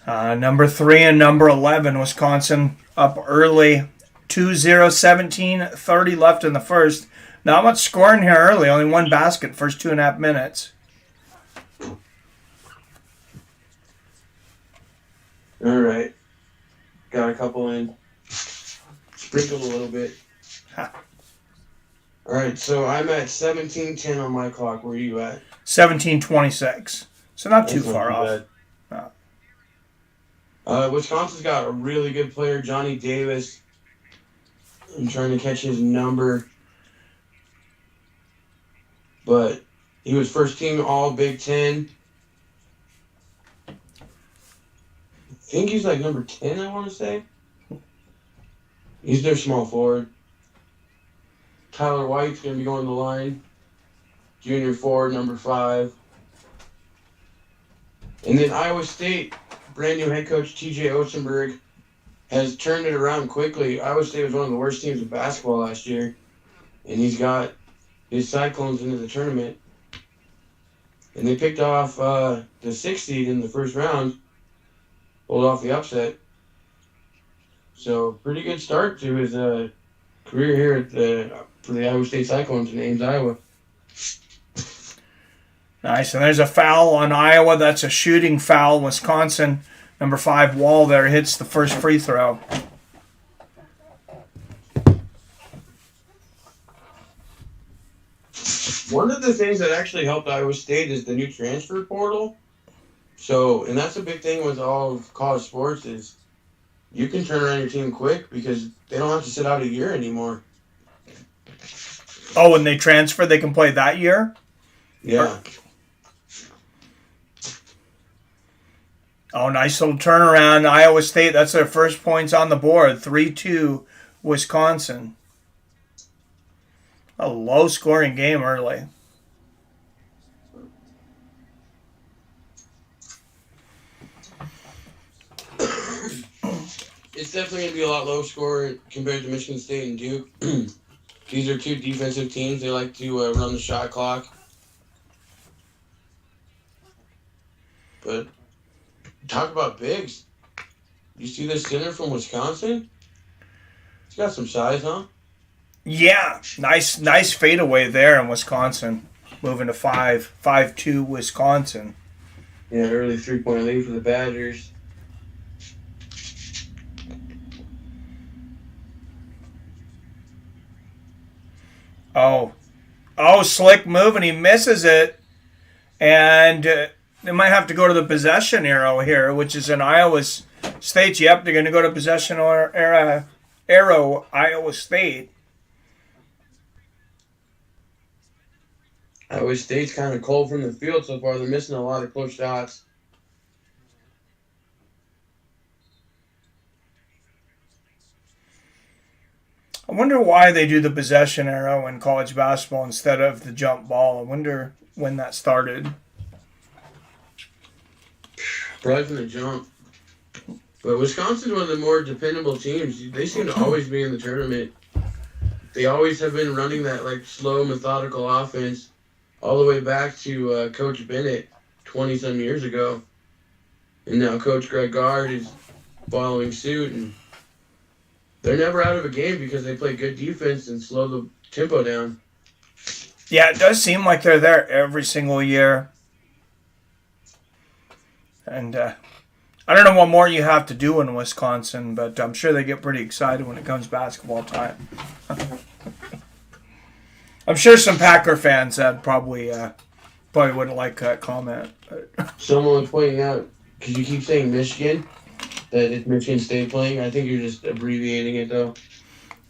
Number 3 and number 11, Wisconsin up early. 2-0, 17, 30 left in the first. Not much scoring here early. Only one basket first 2.5 minutes. All right. Got a couple in. Sprinkled a little bit. Ha. All right, so I'm at 17:10 on my clock. Where are you at? 17-26. So not too far off. Wisconsin's got a really good player, Johnny Davis. I'm trying to catch his number. But he was first team All Big Ten. I think he's like number 10, I want to say. He's their small forward. Tyler White's going to be going to the line. Junior forward, number 5. And then Iowa State, brand new head coach TJ Otzenberg, has turned it around quickly. Iowa State was one of the worst teams in basketball last year. And he's got his Cyclones into the tournament. And they picked off the 6th seed in the first round. Pulled off the upset. So, pretty good start to his career here for the Iowa State Cyclones in Ames, Iowa. Nice. And there's a foul on Iowa. That's a shooting foul. Wisconsin, number 5, Wall there hits the first free throw. One of the things that actually helped Iowa State is the new transfer portal. So, and that's a big thing with all of college sports is you can turn around your team quick because they don't have to sit out a year anymore. Oh, when they transfer, they can play that year? Yeah. Oh, nice little turnaround. Iowa State, that's their first points on the board. 3-2 Wisconsin. A low-scoring game early. It's definitely going to be a lot low score compared to Michigan State and Duke. These are two defensive teams. They like to run the shot clock. But talk about bigs. You see this center from Wisconsin? He's got some size, huh? Yeah, nice fadeaway there in Wisconsin. Moving to 5-2 Wisconsin. Yeah, early 3-point lead for the Badgers. Slick move, and he misses it. And they might have to go to the possession arrow here, which is in Iowa State. Yep, they're going to go to possession arrow, Iowa State. Iowa State's kind of cold from the field so far. They're missing a lot of close shots. I wonder why they do the possession arrow in college basketball instead of the jump ball. I wonder when that started. Probably from the jump. But Wisconsin's one of the more dependable teams. They seem to always be in the tournament. They always have been running that like slow, methodical offense all the way back to Coach Bennett 20-some years ago. And now Coach Greg Gard is following suit. And they're never out of a game because they play good defense and slow the tempo down. Yeah, it does seem like they're there every single year. And I don't know what more you have to do in Wisconsin, but I'm sure they get pretty excited when it comes basketball time. I'm sure some Packer fans that probably wouldn't like that comment. Someone was pointing out, because you keep saying Michigan, that it's Michigan State playing. I think you're just abbreviating it, though.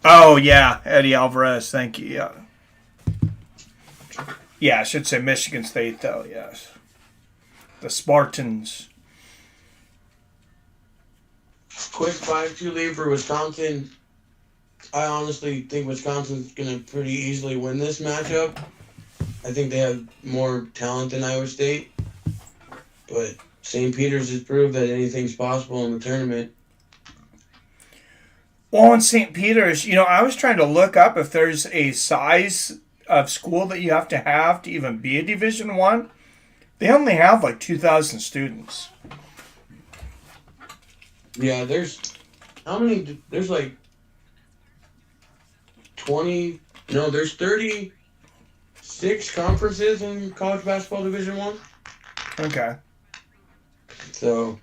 Oh, yeah. Eddie Alvarez. Thank you. Yeah. Yeah, I should say Michigan State, though. Yes. The Spartans. Quick 5-2 lead for Wisconsin. I honestly think Wisconsin's going to pretty easily win this matchup. I think they have more talent than Iowa State. But St. Peter's has proved that anything's possible in the tournament. Well, in St. Peter's, I was trying to look up if there's a size of school that you have to even be a Division I. They only have like 2,000 students. Yeah, there's like 20. No, there's 36 conferences in college basketball Division I. Okay. So,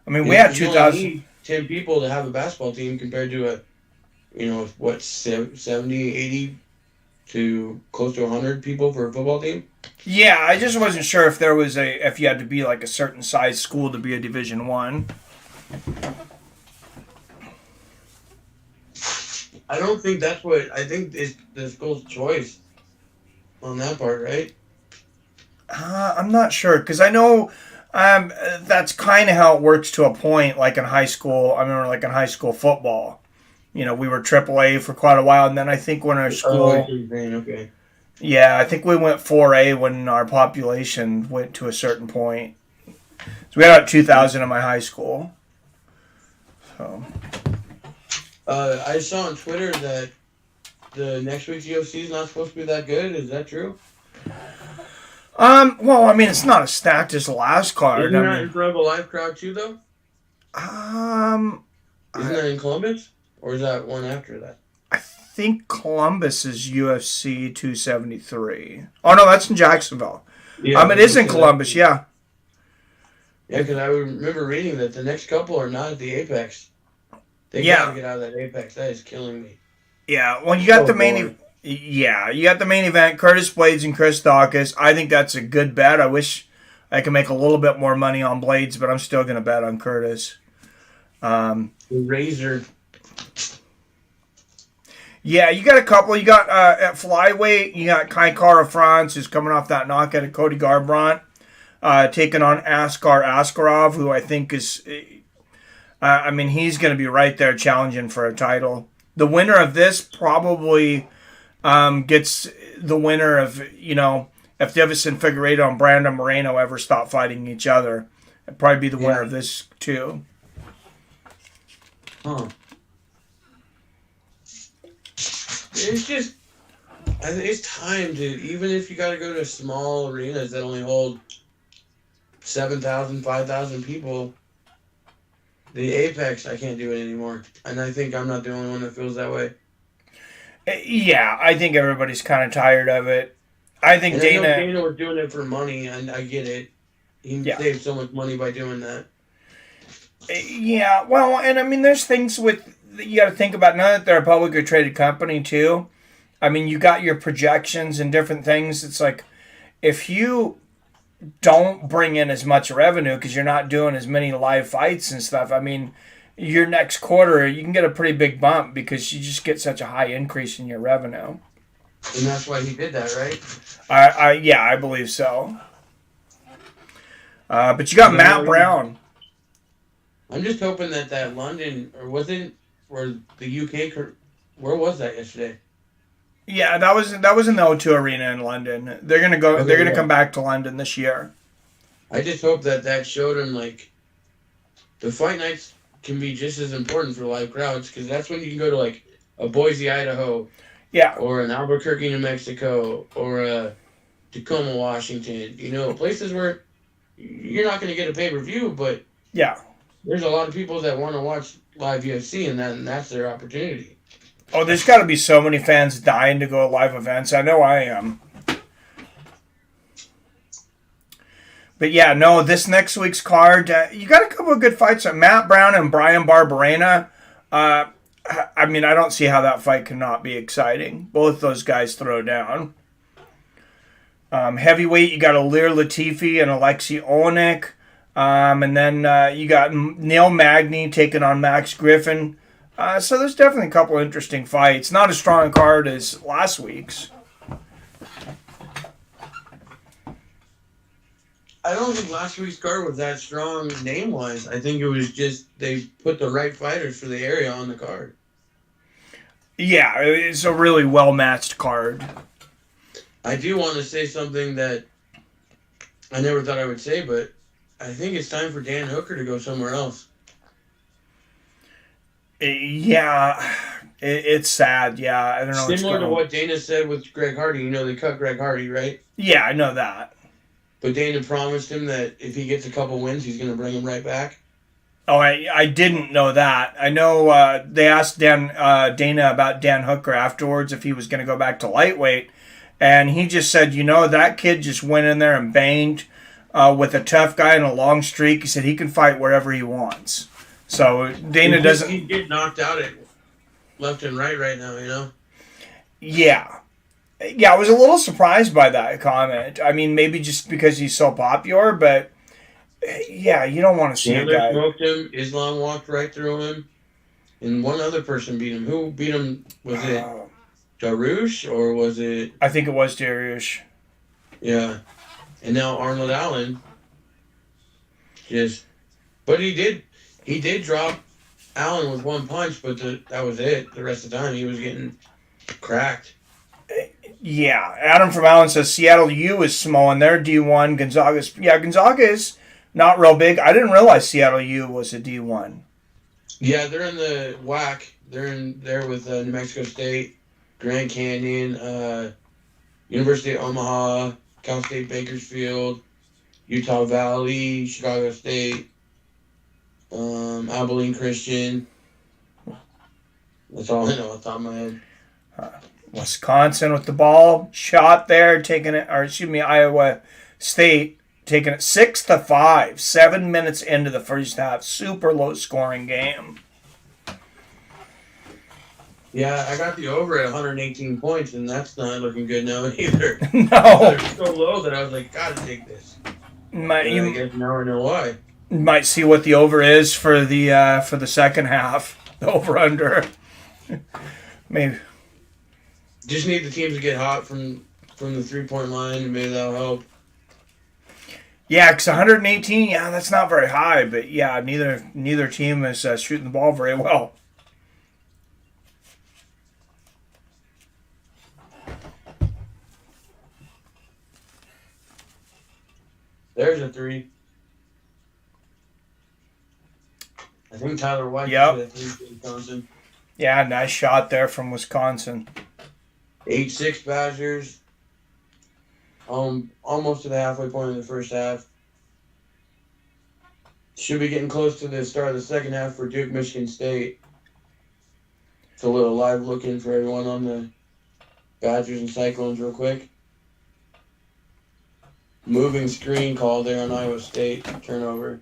I mean, we had 2,000. 10 people to have a basketball team compared to 70, 80 to close to 100 people for a football team. Yeah, I just wasn't sure if if you had to be like a certain size school to be a Division I. I don't think that's I think it's the school's choice on that part, right? I'm not sure, because I know that's kind of how it works to a point, like in high school. I remember like in high school football. We were AAA for quite a while, and then I think when our school... Oh, okay. Yeah, I think we went 4A when our population went to a certain point. So we had about 2,000 in my high school. So... I saw on Twitter that the next week's UFC is not supposed to be that good. Is that true? Well, I mean, it's not as stacked as the last card. Isn't that in front of a live crowd too, though? Isn't that in Columbus? Or is that one after that? I think Columbus is UFC 273. Oh, no, that's in Jacksonville. Yeah, it is in Columbus, yeah. Yeah, because I remember reading that the next couple are not at the Apex. They gotta get out of that Apex. That is killing me. Yeah, well, you got the main Yeah, you got the main event, Curtis Blades and Chris Dawkins. I think that's a good bet. I wish I could make a little bit more money on Blades, but I'm still going to bet on Curtis. The Razor. Yeah, you got a couple. You got at flyweight, you got Kai Kara France, who's coming off that knockout of Cody Garbrandt, taking on Askar Askarov, who I think is, he's going to be right there challenging for a title. The winner of this probably gets the winner of, if Davison Figueiredo and Brandon Moreno ever stop fighting each other. It'd probably be the winner of this, too. Huh. It's just, I think it's time to, even if you got to go to small arenas that only hold 7,000, 5,000 people, the Apex, I can't do it anymore. And I think I'm not the only one that feels that way. Yeah, I think everybody's kind of tired of it. I think and Dana... I know Dana was doing it for money, and I get it. He saved so much money by doing that. Yeah, well, and there's things with... You got to think about, now that they're a publicly traded company, too. You got your projections and different things. It's like, if you don't bring in as much revenue because you're not doing as many live fights and stuff, your next quarter, you can get a pretty big bump because you just get such a high increase in your revenue. And that's why he did that, right? I believe so. But you got Matt Brown. I'm just hoping that London, or the UK, where was that yesterday? Yeah, that was in the O2 Arena in London. They're gonna go. Okay, they're gonna come back to London this year. I just hope that showed him the fight nights can be just as important for live crowds, because that's when you can go to a Boise, Idaho, or an Albuquerque, New Mexico, or a Tacoma, Washington. Places where you're not going to get a pay-per-view, but there's a lot of people that want to watch live UFC, and that's their opportunity. Oh, there's got to be so many fans dying to go to live events. I know I am. But yeah, no, this next week's card, you got a couple of good fights. Matt Brown and Brian Barberena. I don't see how that fight cannot be exciting. Both those guys throw down. Heavyweight, you got Alir Latifi and Alexei Olenek. And then you got Neil Magny taking on Max Griffin. So there's definitely a couple of interesting fights. Not as strong a card as last week's. I don't think last week's card was that strong name-wise. I think it was just they put the right fighters for the area on the card. Yeah, it's a really well-matched card. I do want to say something that I never thought I would say, but I think it's time for Dan Hooker to go somewhere else. Yeah, it's sad. Yeah, I don't know. Similar to what Dana said with Greg Hardy. They cut Greg Hardy, right? Yeah, I know that. But Dana promised him that if he gets a couple wins, he's going to bring him right back. Oh, I didn't know that. I know they asked Dana about Dan Hooker afterwards if he was going to go back to lightweight. And he just said, that kid just went in there and banged with a tough guy in a long streak. He said he can fight wherever he wants. So Dana doesn't... He get knocked out at left and right now, Yeah. Yeah, I was a little surprised by that comment. Maybe just because he's so popular, but yeah, you don't want to see a guy. Smoked him. Islam walked right through him, and one other person beat him. Who beat him? Was it Darush or was it? I think it was Darush. Yeah, and now Arnold Allen. But he did drop Allen with one punch, but that was it. The rest of the time, he was getting cracked. Yeah, Adam from Allen says Seattle U is small and they're D1. Gonzaga is not real big. I didn't realize Seattle U was a D1. Yeah, they're in the WAC. They're in there with New Mexico State, Grand Canyon, University of Omaha, Cal State Bakersfield, Utah Valley, Chicago State, Abilene Christian. That's all I know off the top of my head. Wisconsin with the ball shot there, Iowa State taking it 6-5, 7 minutes into the first half. Super low scoring game. Yeah, I got the over at 118 points, and that's not looking good now either. No. They're so low that I was like, gotta take this. And I You guess now I know why. might see what the over is for the second half. The over under. Maybe. Just need the teams to get hot from the 3-point line, and maybe that'll help. Yeah, because 118, yeah, that's not very high, but yeah, neither team is shooting the ball very well. There's a 3. I think Tyler White Yep. hit a 3 for Wisconsin. Yeah, nice shot there from Wisconsin. 8-6 Badgers. Almost to the halfway point of the first half. Should be getting close to the start of the second half for Duke, Michigan State. It's a little live look in for everyone on the Badgers and Cyclones real quick. Moving screen call there on Iowa State. Turnover.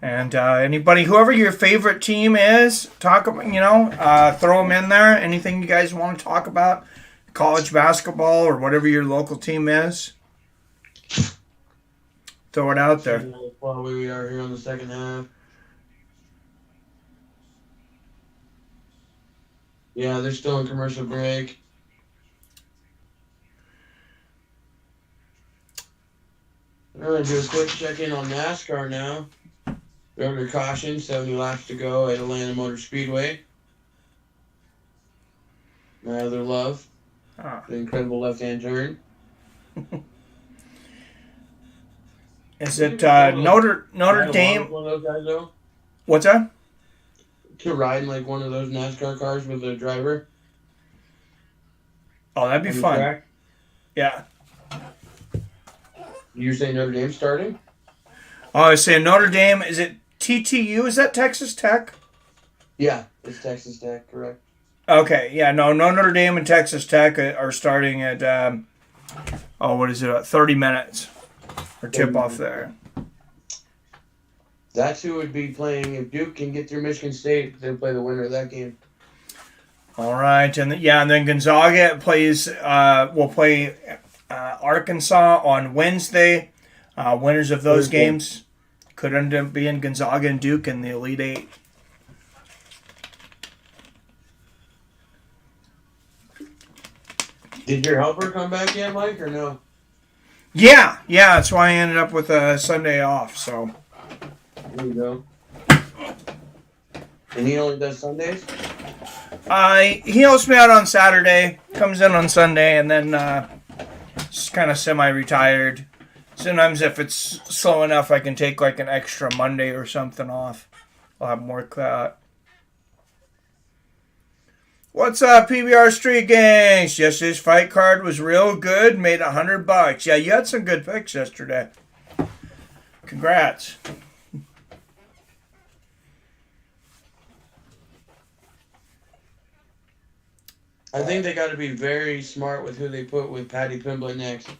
And anybody, whoever your favorite team is, throw them in there. Anything you guys want to talk about, college basketball or whatever your local team is, throw it out there. While we are here on the second half. Yeah, they're still in commercial break. I'm going to do a quick check-in on NASCAR now. Rotor caution, 70 laps to go at Atlanta Motor Speedway. My other love, the incredible left-hand turn. Is it Notre Dame? One of those guys, though, What's that? to ride in like one of those NASCAR cars with a driver. Oh, that'd be on the fun. track. Yeah. You're saying Notre Dame starting? Oh, I was saying Notre Dame. Is it TTU? Is that Texas Tech? Yeah, it's Texas Tech, correct. Okay, yeah, no, Notre Dame and Texas Tech are starting at 30 minutes for tip off there. That's who would be playing. If Duke can get through Michigan State, they'll play the winner of that game. All right, and then Gonzaga will play Arkansas on Wednesday. Winners of those games could end up being Gonzaga and Duke in the Elite Eight. Did your helper come back yet, Mike, or no? Yeah, that's why I ended up with a Sunday off. So There you go. And he only does Sundays? he helps me out on Saturday, comes in on Sunday, and then just kind of semi-retired. Sometimes if it's slow enough, I can take like an extra Monday or something off. I'll have more clout. What's up, PBR Street Gangs? Yesterday's fight card was real good. Made $100. Yeah, you had some good picks yesterday. Congrats. I think they got to be very smart with who they put with Patty Pimblett next.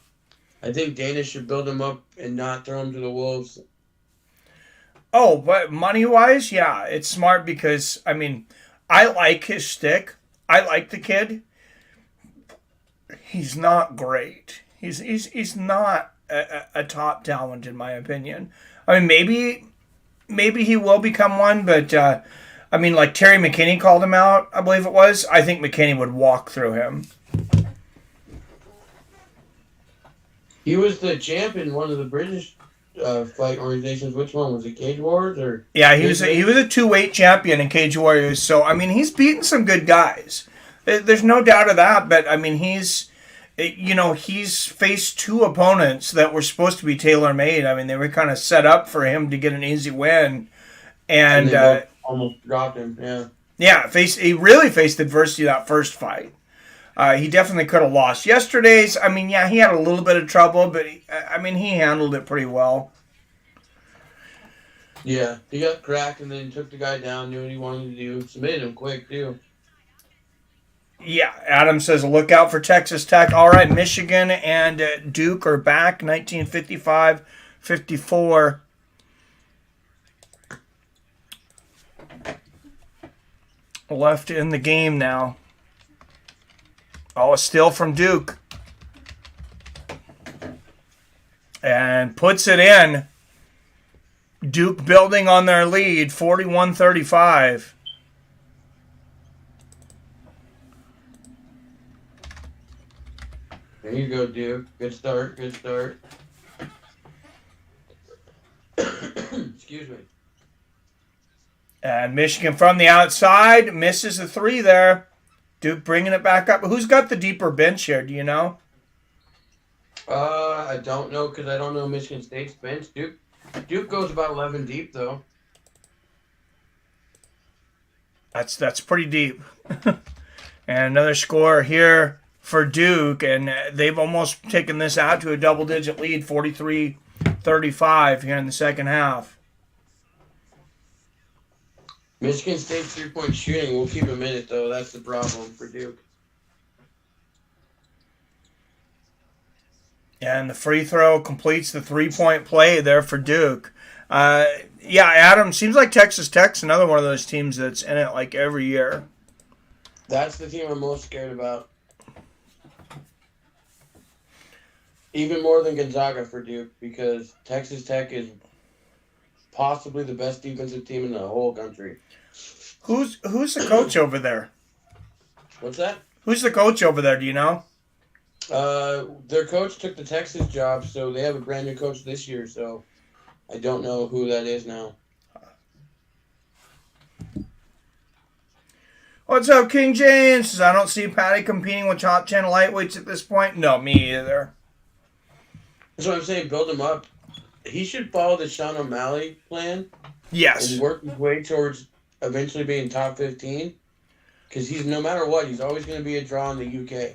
I think Dana should build him up and not throw him to the Wolves. Oh, but money-wise, yeah, it's smart because, I mean, I like his stick. I like the kid. He's not great. He's not a top talent in my opinion. I mean, maybe he will become one, but I mean, like Terry McKinney called him out, I believe it was. I think McKinney would walk through him. He was the champ in one of the British fight organizations. Which one was it? Cage Wars or? Yeah, he was a 2-weight champion in Cage Warriors. So I mean, he's beaten some good guys. There's no doubt of that. But I mean, he's faced two opponents that were supposed to be tailor made. I mean, they were kind of set up for him to get an easy win, and they both almost dropped him. Yeah. He really faced adversity that first fight. He definitely could have lost. Yesterday's, I mean, yeah, he had a little bit of trouble, but he handled it pretty well. Yeah, he got cracked and then took the guy down, knew what he wanted to do, submitted him quick, too. Yeah, Adam says, look out for Texas Tech. All right, Michigan and Duke are back, 1955-54. left in the game now. Oh, a steal from Duke. And puts it in. Duke building on their lead, 41-35. There you go, Duke. Good start. Good start. Excuse me. And Michigan from the outside misses a three there. Duke bringing it back up. Who's got the deeper bench here? Do you know? I don't know because I don't know Michigan State's bench. Duke goes about 11 deep though. That's pretty deep. And another score here for Duke, and they've almost taken this out to a double-digit lead, 43-35 here in the second half. Michigan State's three-point shooting will keep a minute though. That's the problem for Duke. And the free throw completes the three-point play there for Duke. Yeah, Adam, seems like Texas Tech's another one of those teams that's in it like every year. That's the team I'm most scared about. Even more than Gonzaga for Duke, because Texas Tech is possibly the best defensive team in the whole country. Who's the coach over there? What's that? Who's the coach over there, do you know? Their coach took the Texas job, so they have a brand new coach this year, so I don't know who that is now. What's up, King James? I don't see Patty competing with top 10 lightweights at this point. No, me either. That's what I'm saying, build him up. He should follow the Sean O'Malley plan. Yes. And work his way towards eventually being top 15. Because he's, no matter what, he's always going to be a draw in the UK.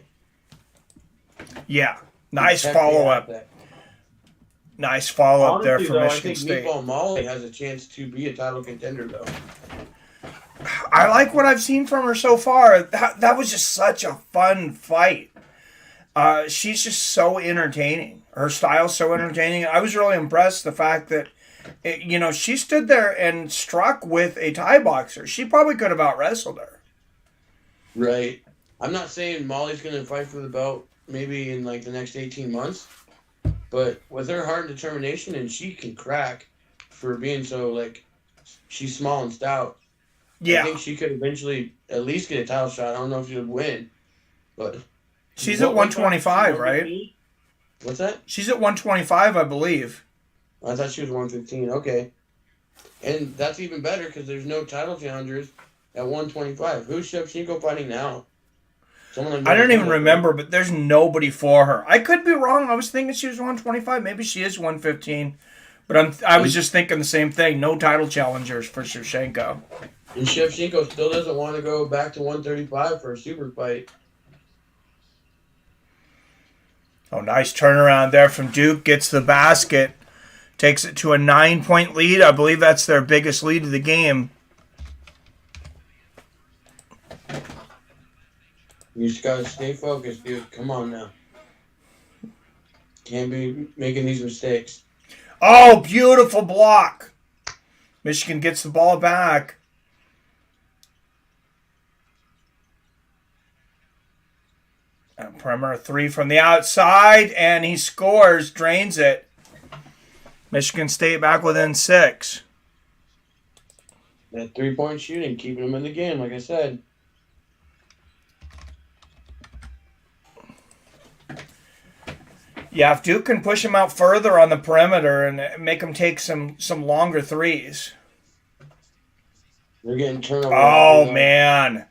Yeah. Nice follow-up. Nice follow-up there for Michigan State. I think Meatball Molly has a chance to be a title contender, though. I like what I've seen from her so far. That was just such a fun fight. She's just so entertaining. Her style's so entertaining. I was really impressed the fact that, she stood there and struck with a Thai boxer. She probably could have out-wrestled her. Right. I'm not saying Molly's going to fight for the belt maybe in like the next 18 months, but with her heart and determination, and she can crack for being so, like, she's small and stout. Yeah. I think she could eventually at least get a title shot. I don't know if she would win, but... She's at 125, right? What's that? She's at 125, I believe. I thought she was 115. Okay. And that's even better because there's no title challengers at 125. Who's Shevchenko fighting now? I don't even remember, but there's nobody for her. I could be wrong. I was thinking she was 125. Maybe she is 115. But I was just thinking the same thing. No title challengers for Shevchenko. And Shevchenko still doesn't want to go back to 135 for a super fight. Oh, nice turnaround there from Duke. Gets the basket. Takes it to a 9-point lead. I believe that's their biggest lead of the game. You just got to stay focused, dude. Come on now. Can't be making these mistakes. Oh, beautiful block. Michigan gets the ball back. A perimeter three from the outside, and he scores, drains it. Michigan State back within 6. That 3-point shooting, keeping them in the game, like I said. Yeah, if Duke can push him out further on the perimeter and make him take some longer threes. They're getting turnovers. Oh, man.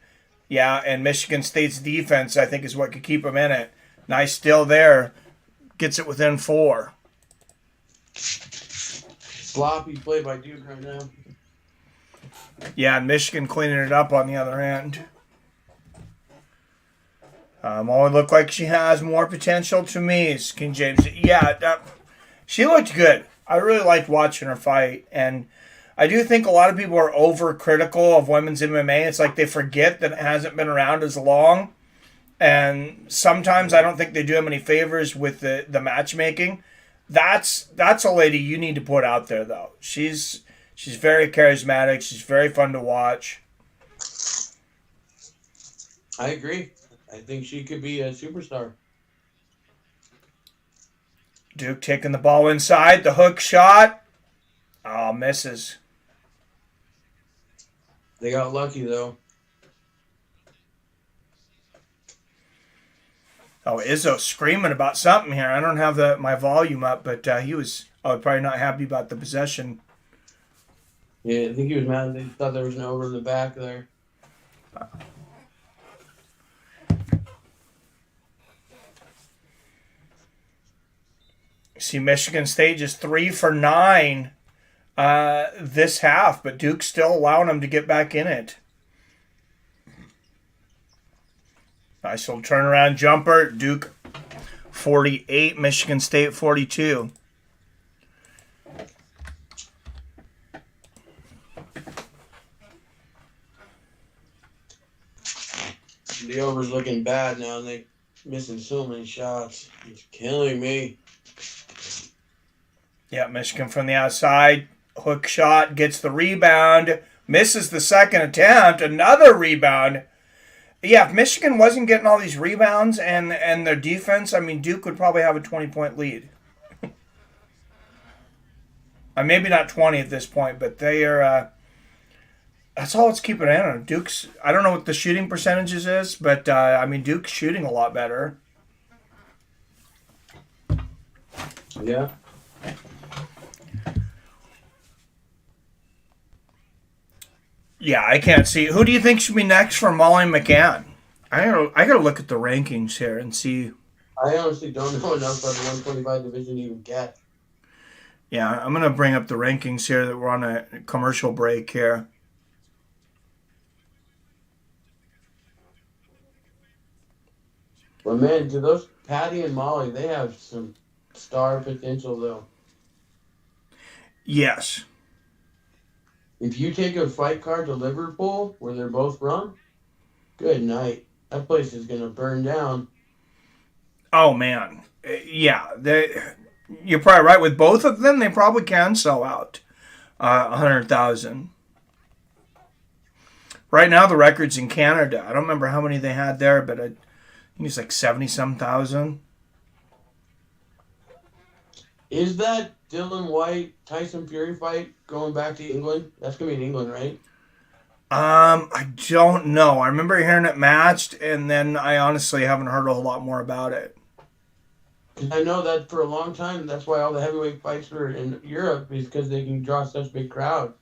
Yeah, and Michigan State's defense, I think, is what could keep them in it. Nice steal there. Gets it within 4. Sloppy play by Duke right now. Yeah, and Michigan cleaning it up on the other end. Only look like she has more potential to me, King James. Yeah, she looked good. I really liked watching her fight, and I do think a lot of people are overcritical of women's MMA. It's like they forget that it hasn't been around as long, and sometimes I don't think they do them any favors with the matchmaking. That's a lady you need to put out there, though. She's very charismatic. She's very fun to watch. I agree. I think she could be a superstar. Duke taking the ball inside. The hook shot. Oh, misses. They got lucky though. Oh, Izzo screaming about something here. I don't have my volume up, but he was probably not happy about the possession. Yeah, I think he was mad. They thought there was an over in the back there. See, Michigan State just 3 for 9 this half, but Duke's still allowing them to get back in it. Nice little turnaround jumper. Duke 48, Michigan State 42. The over's looking bad now, and they're missing so many shots. It's killing me. Yeah, Michigan from the outside. Hook shot, gets the rebound, misses the second attempt, another rebound. Yeah, if Michigan wasn't getting all these rebounds and their defense, I mean, Duke would probably have a 20-point lead. Maybe not 20 at this point, but they are. That's all it's keeping an eye on. Duke's. I don't know what the shooting percentages is, but I mean, Duke's shooting a lot better. Yeah. Yeah, I can't see. Who do you think should be next for Molly McCann? I gotta look at the rankings here and see. I honestly don't know enough about the 125 division to even get. Yeah, I'm gonna bring up the rankings here that we're on a commercial break here. But man, do those Patty and Molly, they have some star potential though. Yes. If you take a fight card to Liverpool, where they're both from, good night. That place is gonna burn down. Oh man, yeah. You're probably right with both of them. They probably can sell out 100,000. Right now, the record's in Canada. I don't remember how many they had there, but I think it's like 70-some thousand. Is that Dylan White Tyson Fury fight going back to England? That's gonna be in England, right? I don't know. I remember hearing it matched, and then I honestly haven't heard a whole lot more about it. Because I know that for a long time, that's why all the heavyweight fights are in Europe, is because they can draw such big crowd.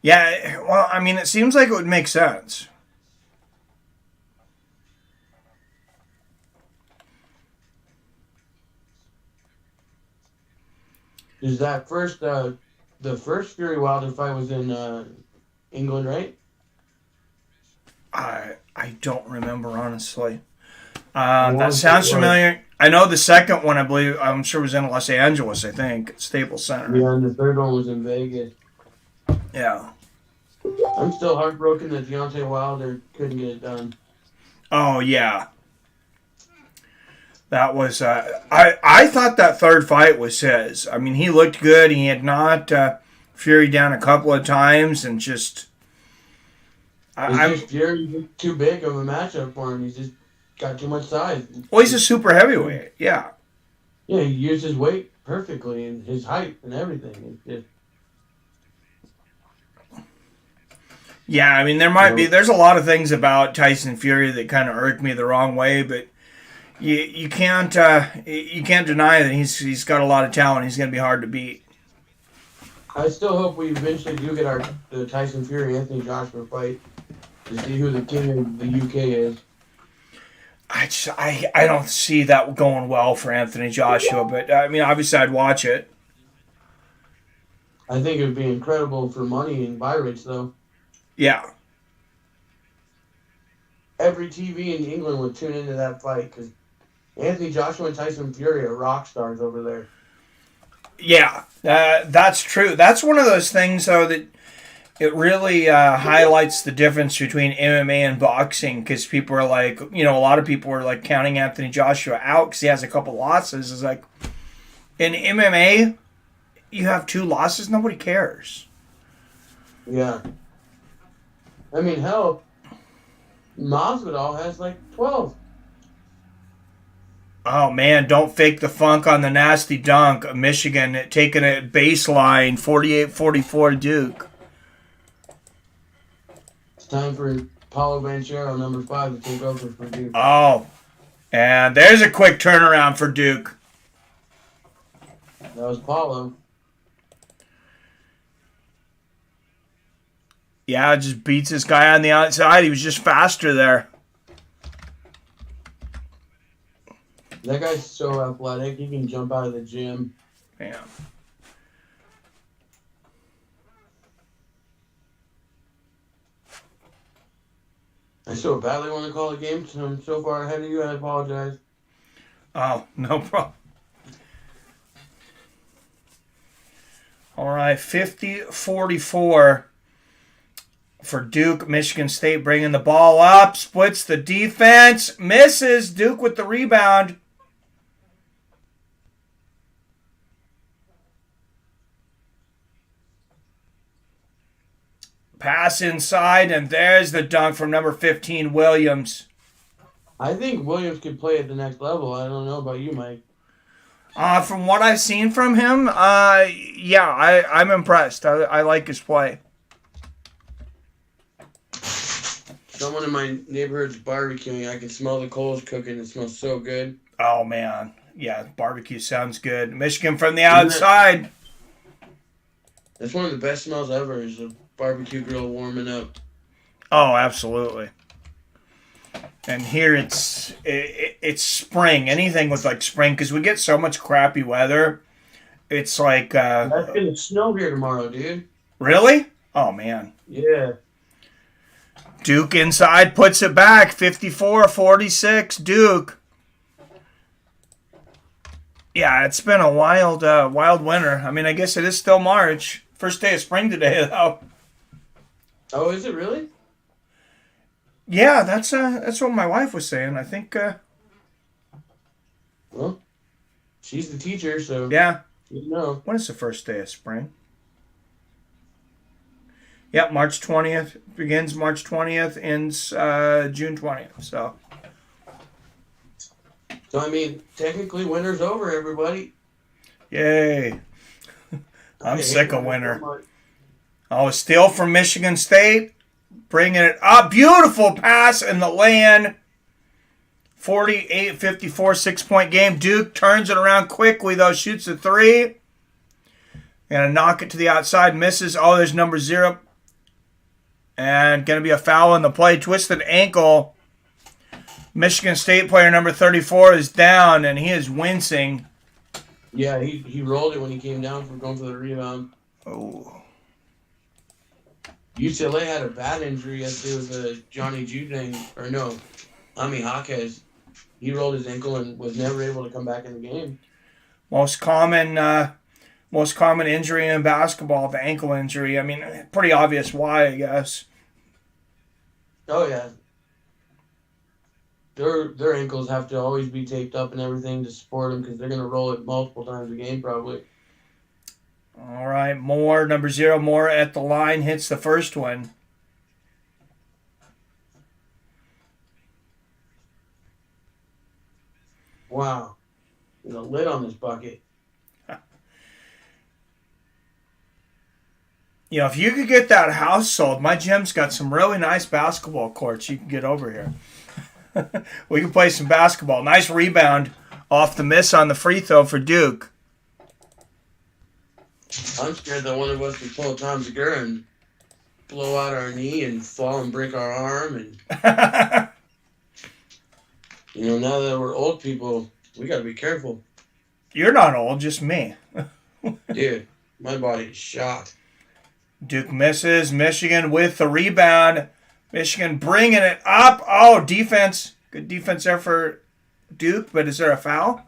Yeah, well, I mean, it seems like it would make sense. Is that the first Fury Wilder fight was in England, right? I don't remember, honestly. Well, That sounds familiar. I know the second one, I'm sure was in Los Angeles, I think, Staples Center. Yeah, and the third one was in Vegas. Yeah. I'm still heartbroken that Deontay Wilder couldn't get it done. Oh, yeah. That was, I thought that third fight was his. I mean, he looked good. He had knocked Fury down a couple of times and just... Fury's too big of a matchup for him. He's just got too much size. Well, he's a super heavyweight, yeah. Yeah, he used his weight perfectly and his height and everything. Yeah, I mean, there's a lot of things about Tyson Fury that kind of irk me the wrong way, but you can't deny that he's got a lot of talent. He's going to be hard to beat. I still hope we eventually do get the Tyson Fury Anthony Joshua fight to see who the king of the UK is. I don't see that going well for Anthony Joshua, but I mean, obviously I'd watch it. I think it would be incredible for money and buy rates, though. Yeah. Every TV in England would tune into that fight because Anthony Joshua and Tyson Fury are rock stars over there. Yeah, that's true. That's one of those things, though, that it really highlights the difference between MMA and boxing because people are like, a lot of people are like counting Anthony Joshua out because he has a couple losses. It's like, in MMA, you have 2 losses, nobody cares. Yeah. I mean, hell, Masvidal has like 12. Oh, man, don't fake the funk on the nasty dunk. Michigan taking it baseline, 48-44 Duke. It's time for Paulo Banchero, number 5, to take over for Duke. Oh, and there's a quick turnaround for Duke. That was Paulo. Yeah, just beats this guy on the outside. He was just faster there. That guy's so athletic. He can jump out of the gym. Yeah. I so badly want to call a game, so I'm so far ahead of you. I apologize. Oh, no problem. All right, 50-44 for Duke. Michigan State bringing the ball up. Splits the defense. Misses. Duke with the rebound. Pass inside, and there's the dunk from number 15, Williams. I think Williams could play at the next level. I don't know about you, Mike. From what I've seen from him, yeah, I'm impressed. I like his play. Someone in my neighborhood's barbecuing. I can smell the coals cooking. It smells so good. Oh, man. Yeah, barbecue sounds good. Michigan from the outside. That's one of the best smells ever, is a barbecue grill warming up. Oh, absolutely. And here it's spring. Anything with like spring, because we get so much crappy weather. It's like That's gonna snow here tomorrow, dude. Really? Oh man. Yeah. Duke inside puts it back. 54-46 Duke. Yeah, it's been a wild winter. I mean, I guess it is still March. First day of spring today, though. Oh, is it really? Yeah, that's what my wife was saying. I think. Well, she's the teacher, so Yeah. you know. When is the first day of spring? Yep, March 20th. Begins March 20th, ends June 20th. So, I mean, technically, winter's over, everybody. yay. I'm I sick hate of winter winter. so much. Oh, a steal from Michigan State. Bringing it up. Beautiful pass in the lane. 48-54, 6-point game. Duke turns it around quickly, though. Shoots a three. Gonna knock it to the outside. Misses. Oh, there's number 0. And going to be a foul in the play. Twisted ankle. Michigan State player number 34 is down, and he is wincing. Yeah, he rolled it when he came down for going for the rebound. Oh. UCLA had a bad injury yesterday with Johnny Judang, or no, Ami Jaquez. He rolled his ankle and was never able to come back in the game. Most common injury in basketball, the ankle injury. I mean, pretty obvious why, I guess. Oh yeah. Their ankles have to always be taped up and everything to support them because they're going to roll it multiple times a game probably. All right, Moore, number 0, Moore at the line, hits the first one. Wow. There's a lid on this bucket. You know, if you could get that house sold, my gym's got some really nice basketball courts. You can get over here. We can play some basketball. Nice rebound off the miss on the free throw for Duke. I'm scared that one of us could pull Tom Segura and blow out our knee and fall and break our arm. And now that we're old people, we got to be careful. You're not old, just me. Dude, my body's shot. Duke misses. Michigan with the rebound. Michigan bringing it up. Oh, defense. Good defense there for Duke, but is there a foul?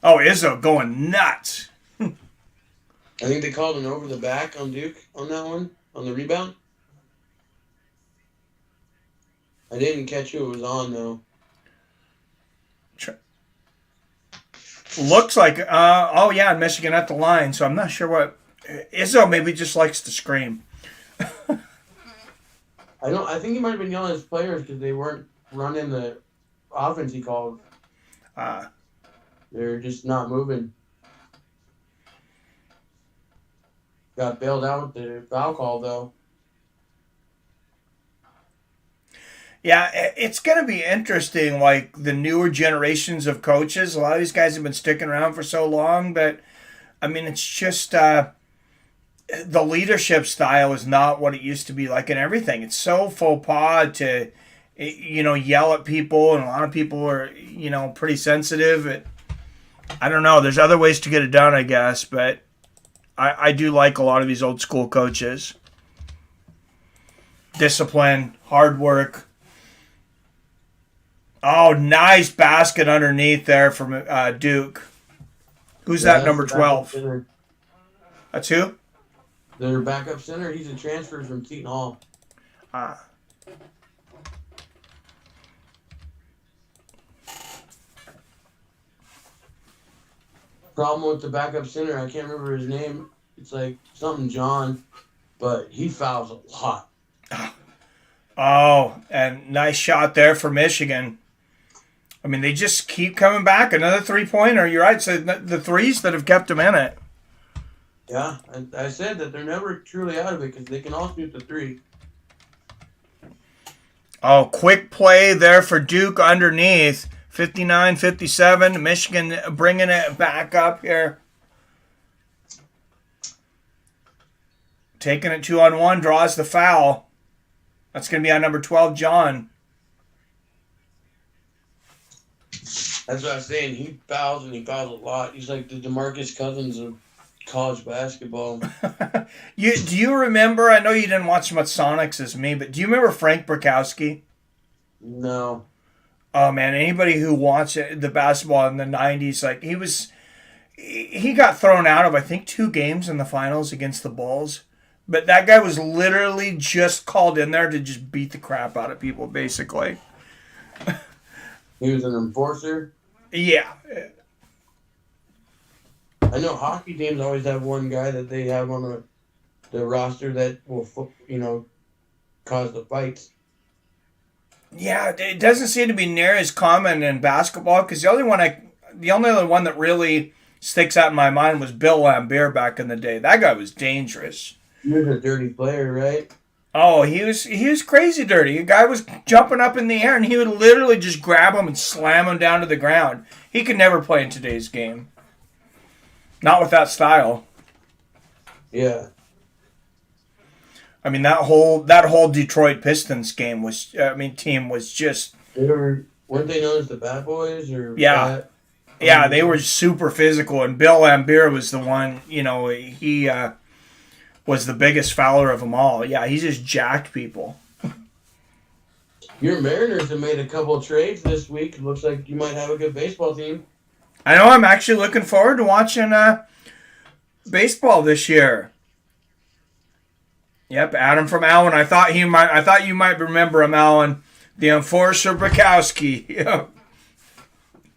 Oh, Izzo going nuts. I think they called an over the back on Duke on that one, on the rebound. I didn't catch who it was on, though. Looks like, yeah, Michigan at the line, so I'm not sure what. Izzo maybe just likes to scream. I think he might have been yelling at his players because they weren't running the offense he called. Uh, They're just not moving. Got bailed out with the foul call though. yeah, it's going to be interesting. Like the newer generations of coaches, a lot of these guys have been sticking around for so long, but I mean, it's just the leadership style is not what it used to be like in everything. It's so faux pas to, yell at people, and a lot of people are, pretty sensitive. I don't know. There's other ways to get it done, I guess, but I do like a lot of these old school coaches. Discipline, hard work. Oh, nice basket underneath there from Duke. Who's that, number 12? That's who? Their backup center. He's a transfer from Seton Hall. Ah. Problem with the backup center, I can't remember his name. It's like something John, but he fouls a lot. Oh, and nice shot there for Michigan. I mean, they just keep coming back. Another three-pointer. You're right. So the threes that have kept them in it. Yeah, I said that they're never truly out of it because they can all shoot the three. Oh, quick play there for Duke underneath. 59-57. Michigan bringing it back up here. Taking it 2-on-1. Draws the foul. That's going to be on number 12, John. That's what I was saying. He fouls and he fouls a lot. He's like the DeMarcus Cousins of college basketball. Do you remember, I know you didn't watch as much Sonics as me, but do you remember Frank Burkowski? No. Oh, man, anybody who watched the basketball in the 90s, like, he got thrown out of, I think, 2 games in the finals against the Bulls. But that guy was literally just called in there to just beat the crap out of people, basically. He was an enforcer? Yeah. I know hockey teams always have one guy that they have on the roster that will, cause the fights. Yeah, it doesn't seem to be near as common in basketball because the only other one that really sticks out in my mind was Bill Laimbeer back in the day. That guy was dangerous. He was a dirty player, right? Oh, he was crazy dirty. A guy was jumping up in the air and he would literally just grab him and slam him down to the ground. He could never play in today's game. Not with that style. Yeah. I mean, that whole Detroit Pistons team was just. Weren't they known as the Bad Boys or? Yeah, yeah, they were super physical, and Bill Laimbeer was the one. He was the biggest fouler of them all. Yeah, he just jacked people. Your Mariners have made a couple of trades this week. Looks like you might have a good baseball team. I know. I'm actually looking forward to watching baseball this year. Yep, Adam from Allen. I thought you might remember him, Allen. The enforcer Burkowski. Yep.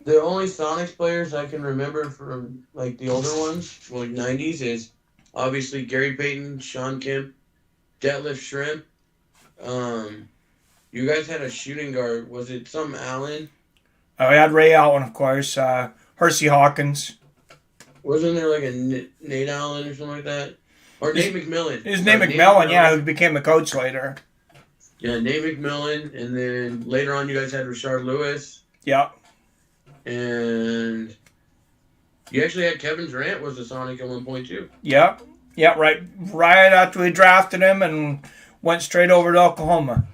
The only Sonics players I can remember from like the older ones, like 90s, is obviously Gary Payton, Sean Kemp, Detlef Shrimp. You guys had a shooting guard. Was it some Allen? Oh, we had Ray Allen, of course. Hersey Hawkins. Wasn't there like a Nate Allen or something like that? Or Nate McMillan. His name McMillan, yeah, who became the coach later. Yeah, Nate McMillan, and then later on you guys had Rashard Lewis. Yep. And you actually had Kevin Durant was a Sonic at one point too. Yep. Yep, right after we drafted him and went straight over to Oklahoma.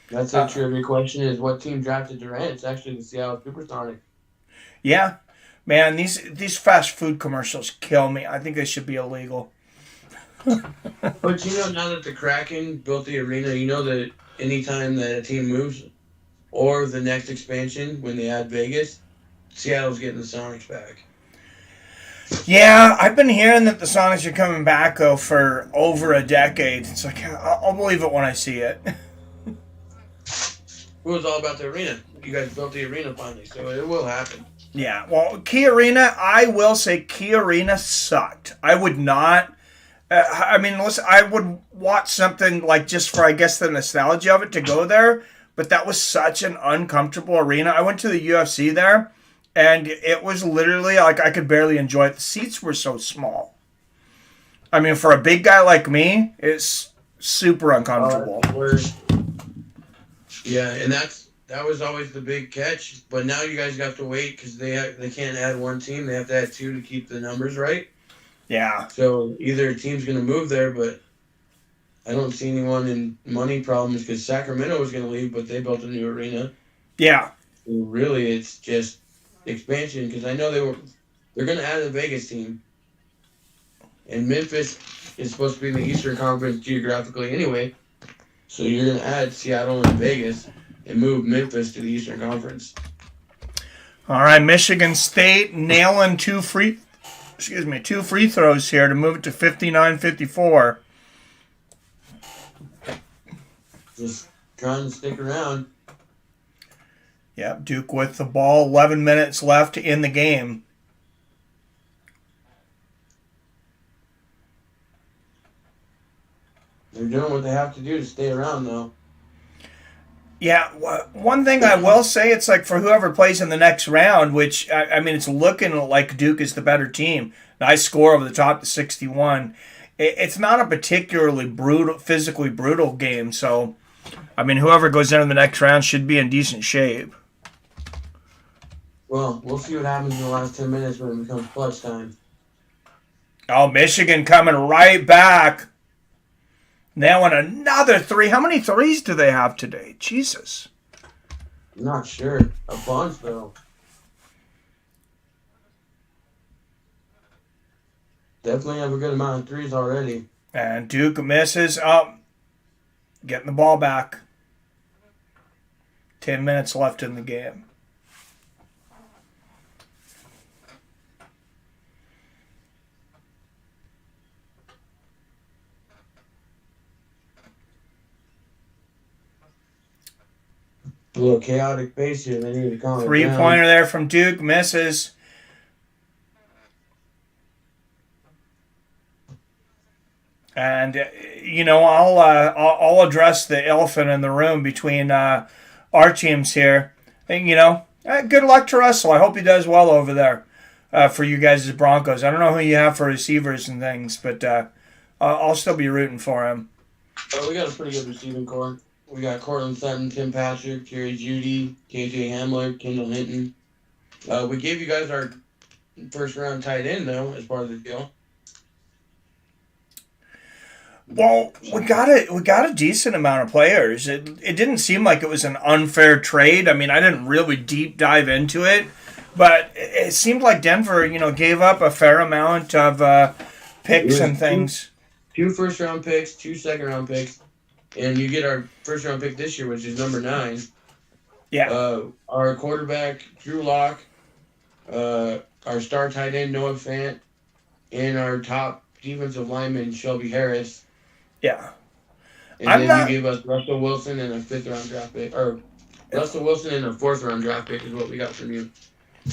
That's a trivia question is what team drafted Durant? It's actually the Seattle Supersonics. Yeah. Man, these fast food commercials kill me. I think they should be illegal. But now that the Kraken built the arena, that anytime that a team moves or the next expansion when they add Vegas, Seattle's getting the Sonics back. Yeah, I've been hearing that the Sonics are coming back though for over a decade. It's like I'll believe it when I see it. It was all about the arena. You guys built the arena finally, so it will happen. Yeah, well, Key Arena, I will say Key Arena sucked. I would not I mean, listen, I would watch something like just for, I guess, the nostalgia of it to go there, but that was such an uncomfortable arena. I went to the UFC there, and it was literally like I could barely enjoy it. The seats were so small. I mean, for a big guy like me, it's super uncomfortable. Yeah, and that was always the big catch. But now you guys have to wait because they can't add one team; they have to add two to keep the numbers right. Yeah. So either a team's going to move there, but I don't see anyone in money problems because Sacramento was going to leave, but they built a new arena. Yeah. So really, it's just expansion because I know they're going to add a Vegas team, and Memphis is supposed to be in the Eastern Conference geographically anyway. So you're going to add Seattle and Vegas and move Memphis to the Eastern Conference. All right, Michigan State nailing two free throws here to move it to 59-54. Just trying to stick around. Yep, Duke with the ball. 11 minutes left in the game. They're doing what they have to do to stay around, though. Yeah, one thing I will say, it's like for whoever plays in the next round, which, I mean, it's looking like Duke is the better team. Nice score over the top to 61. It's not a particularly physically brutal game, so, I mean, whoever goes into the next round should be in decent shape. Well, we'll see what happens in the last 10 minutes when it becomes clutch time. Oh, Michigan coming right back. Nailing another three. How many threes do they have today? Jesus. I'm not sure. A bunch, though. Definitely have a good amount of threes already. And Duke misses. Oh, getting the ball back. 10 minutes left in the game. A little chaotic pace here. They need to calm it down. Three-pointer there from Duke. Misses. And, you know, I'll address the elephant in the room between our teams here. And, you know, good luck to Russell. I hope he does well over there for you guys as Broncos. I don't know who you have for receivers and things, but I'll still be rooting for him. Oh, we got a pretty good receiving core. We got Cortland Sutton, Tim Patrick, Jerry Jeudy, KJ Hamler, Kendall Hinton. We gave you guys our first-round tight end, though, as part of the deal. Well, we got a decent amount of players. It didn't seem like it was an unfair trade. I mean, I didn't really deep dive into it, but it seemed like Denver, you know, gave up a fair amount of picks and things. Two first-round picks, 2 second-round picks, and you get our first-round pick this year, which is number 9. Yeah. Our quarterback, Drew Lock, our star tight end, Noah Fant, and our top defensive lineman, Shelby Harris. Yeah. And you gave us Russell Wilson and a 5th-round draft pick. Or Russell Wilson and a 4th-round draft pick is what we got from you.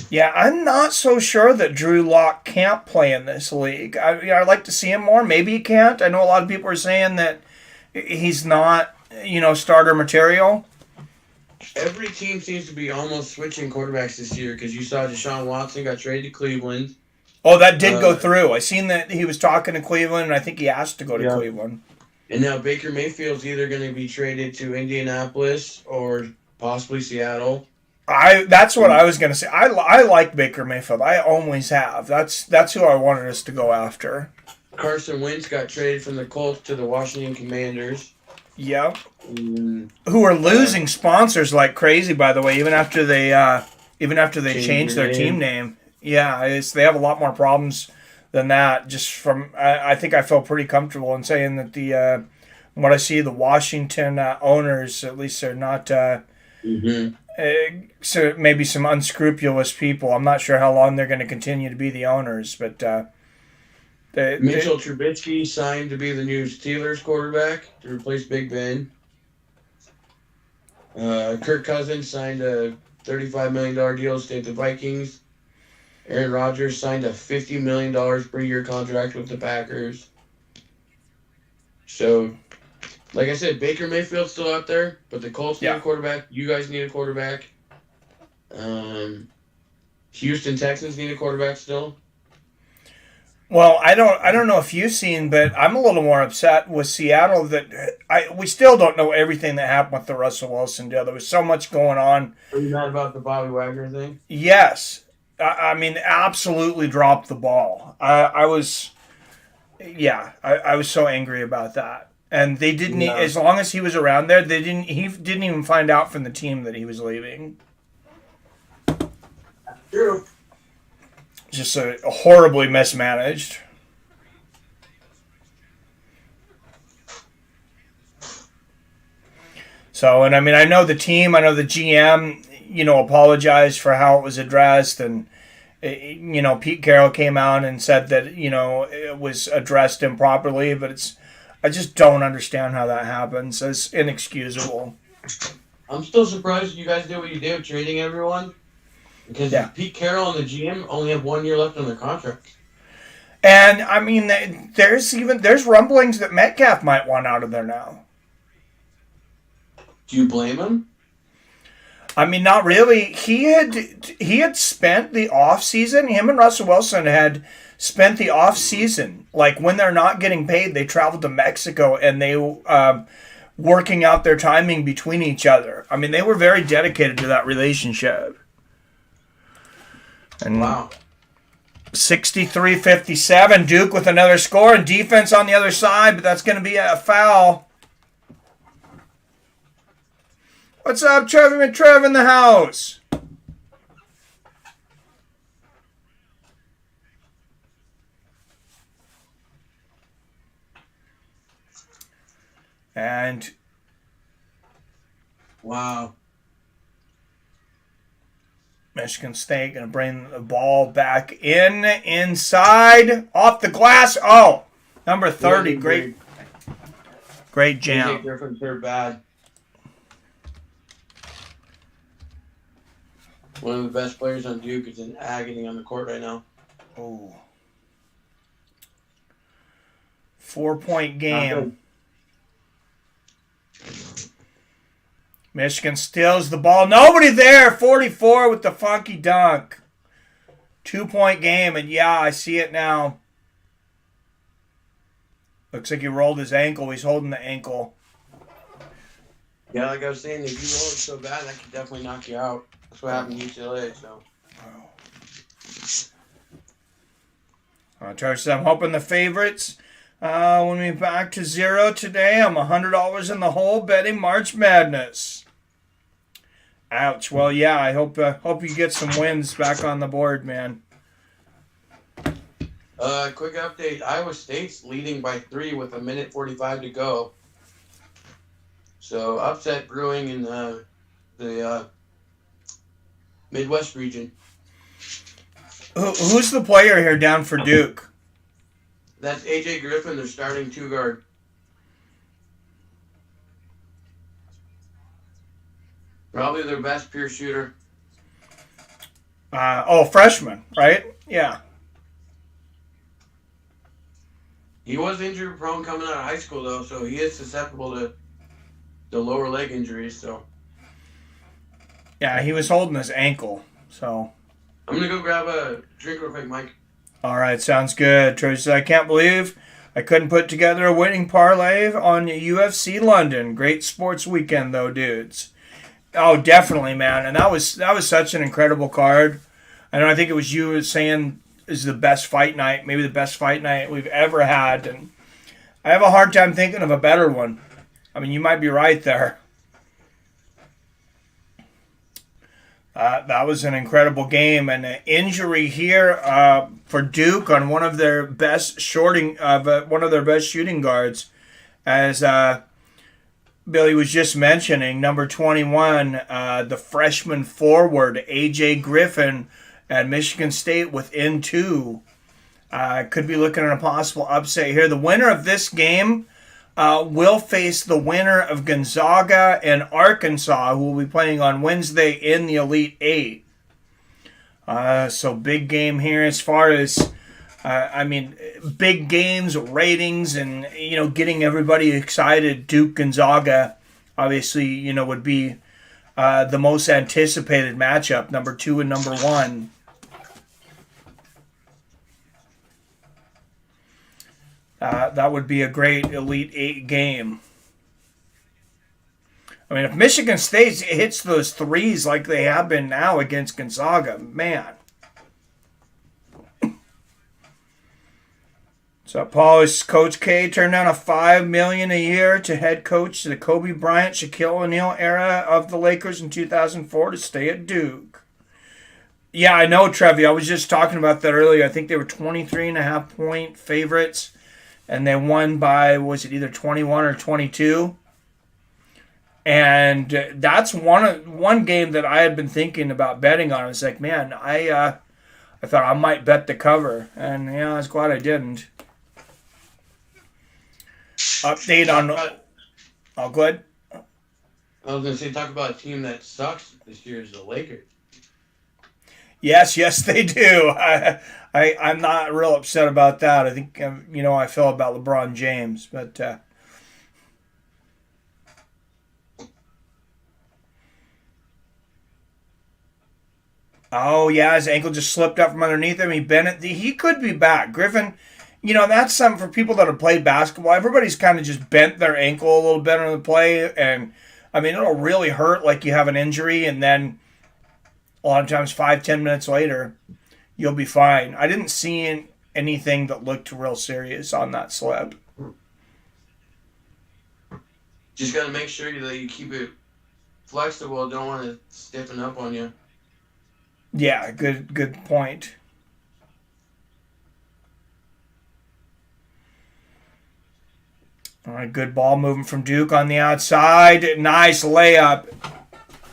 Yeah, I'm not so sure that Drew Lock can't play in this league. I'd like to see him more. Maybe he can't. I know a lot of people are saying that he's not, you know, starter material. Every team seems to be almost switching quarterbacks this year because you saw Deshaun Watson got traded to Cleveland. Oh, that did go through. I seen that he was talking to Cleveland, and I think he asked to go to Cleveland. And now Baker Mayfield's either going to be traded to Indianapolis or possibly Seattle. That's what I was going to say. I like Baker Mayfield. I always have. That's who I wanted us to go after. Carson Wentz got traded from the Colts to the Washington Commanders. Yep. Who are losing sponsors like crazy, by the way, even after they changed their team name. Yeah, they have a lot more problems than that. Just from, I think I feel pretty comfortable in saying that what I see, the Washington owners, at least they're not. So maybe some unscrupulous people. I'm not sure how long they're going to continue to be the owners, but Mitchell Trubisky signed to be the new Steelers quarterback to replace Big Ben. Kirk Cousins signed a $35 million deal to stay at the Vikings. Aaron Rodgers signed a $50 million per year contract with the Packers. So, like I said, Baker Mayfield's still out there, but the Colts need Yeah. a quarterback. You guys need a quarterback. Houston Texans need a quarterback still. Well, I don't know if you've seen, but I'm a little more upset with Seattle that we still don't know everything that happened with the Russell Wilson deal. There was so much going on. Are you mad about the Bobby Wagner thing? Yes, I mean, absolutely dropped the ball. I was, yeah, I was so angry about that. And they didn't, Yeah. as long as he was around there, he didn't even find out from the team that he was leaving. True. Just a horribly mismanaged. So, and I mean, I know the team, I know the GM, apologized for how it was addressed. And, Pete Carroll came out and said that, it was addressed improperly. But I just don't understand how that happens. It's inexcusable. I'm still surprised you guys did what you did, trading everyone. Because Pete Carroll and the GM only have 1 year left on their contract. And, I mean, there's rumblings that Metcalf might want out of there now. Do you blame him? I mean, not really. He had spent the off season. Him and Russell Wilson had spent the off season, like when they're not getting paid, they traveled to Mexico and they working out their timing between each other. I mean, they were very dedicated to that relationship. And wow. 63-57, Duke with another score and defense on the other side, but that's going to be a foul. What's up, Trevor McTrev in the house? And wow. Michigan State going to bring the ball back inside, off the glass. Oh, number 30, great jam. AJ Griffin's third bad. One of the best players on Duke is in agony on the court right now. Oh. 4-point game. Michigan steals the ball. Nobody there. 44 with the funky dunk. 2-point game. And yeah, I see it now. Looks like he rolled his ankle. He's holding the ankle. Yeah, like I was saying, if you roll it so bad, that could definitely knock you out. That's what happened to UCLA, so. Charles says, I'm hoping the favorites when we back to zero today. I'm $100 in the hole betting March Madness. Ouch. Well, yeah, I hope you get some wins back on the board, man. Quick update. Iowa State's leading by 3 with 1:45 to go. So, upset brewing in the Midwest region. Who's the player here down for Duke? That's AJ Griffin, their starting 2-guard. Probably their best pure shooter. Freshman, right? Yeah. He was injury prone coming out of high school, though, so he is susceptible to the lower leg injuries, so. Yeah, he was holding his ankle, so. I'm going to go grab a drink real quick, Mike. All right, sounds good. Tracy said, I can't believe I couldn't put together a winning parlay on UFC London. Great sports weekend, though, dudes. Oh, definitely, man. And that was such an incredible card. I think it was you saying is the best fight night, maybe the best fight night we've ever had. And I have a hard time thinking of a better one. I mean, you might be right there. That was an incredible game, and an injury here for Duke on one of their best shooting guards, as Billy was just mentioning. Number 21, the freshman forward AJ Griffin at Michigan State within 2. Could be looking at a possible upset here. The winner of this game will face the winner of Gonzaga and Arkansas, who will be playing on Wednesday in the Elite Eight. So big game here as far as I mean, big games, ratings, and getting everybody excited. Duke Gonzaga, obviously, would be the most anticipated matchup, number 2 and number 1. That would be a great Elite Eight game. I mean, if Michigan State hits those threes like they have been now against Gonzaga, man. So Paul, is Coach K turned down a $5 million a year to head coach the Kobe Bryant, Shaquille O'Neal era of the Lakers in 2004 to stay at Duke. Yeah, I know, Trevi. I was just talking about that earlier. I think they were 23.5-point favorites, and they won by, was it either 21 or 22? And that's one game that I had been thinking about betting on. I was like, man, I thought I might bet the cover, and I was glad I didn't. Update on. Oh, good. I was gonna say, talk about a team that sucks this year is the Lakers. Yes, they do. I'm not real upset about that. I think I feel about LeBron James, but. Oh, yeah, his ankle just slipped up from underneath him. He could be back. Griffin, that's something for people that have played basketball. Everybody's kind of just bent their ankle a little bit on the play. And, I mean, it'll really hurt like you have an injury. And then a lot of times 5-10 minutes later, you'll be fine. I didn't see anything that looked real serious on that slip. Just got to make sure that you keep it flexible. Don't want to stiffen up on you. Yeah, good point. All right, good ball moving from Duke on the outside. Nice layup.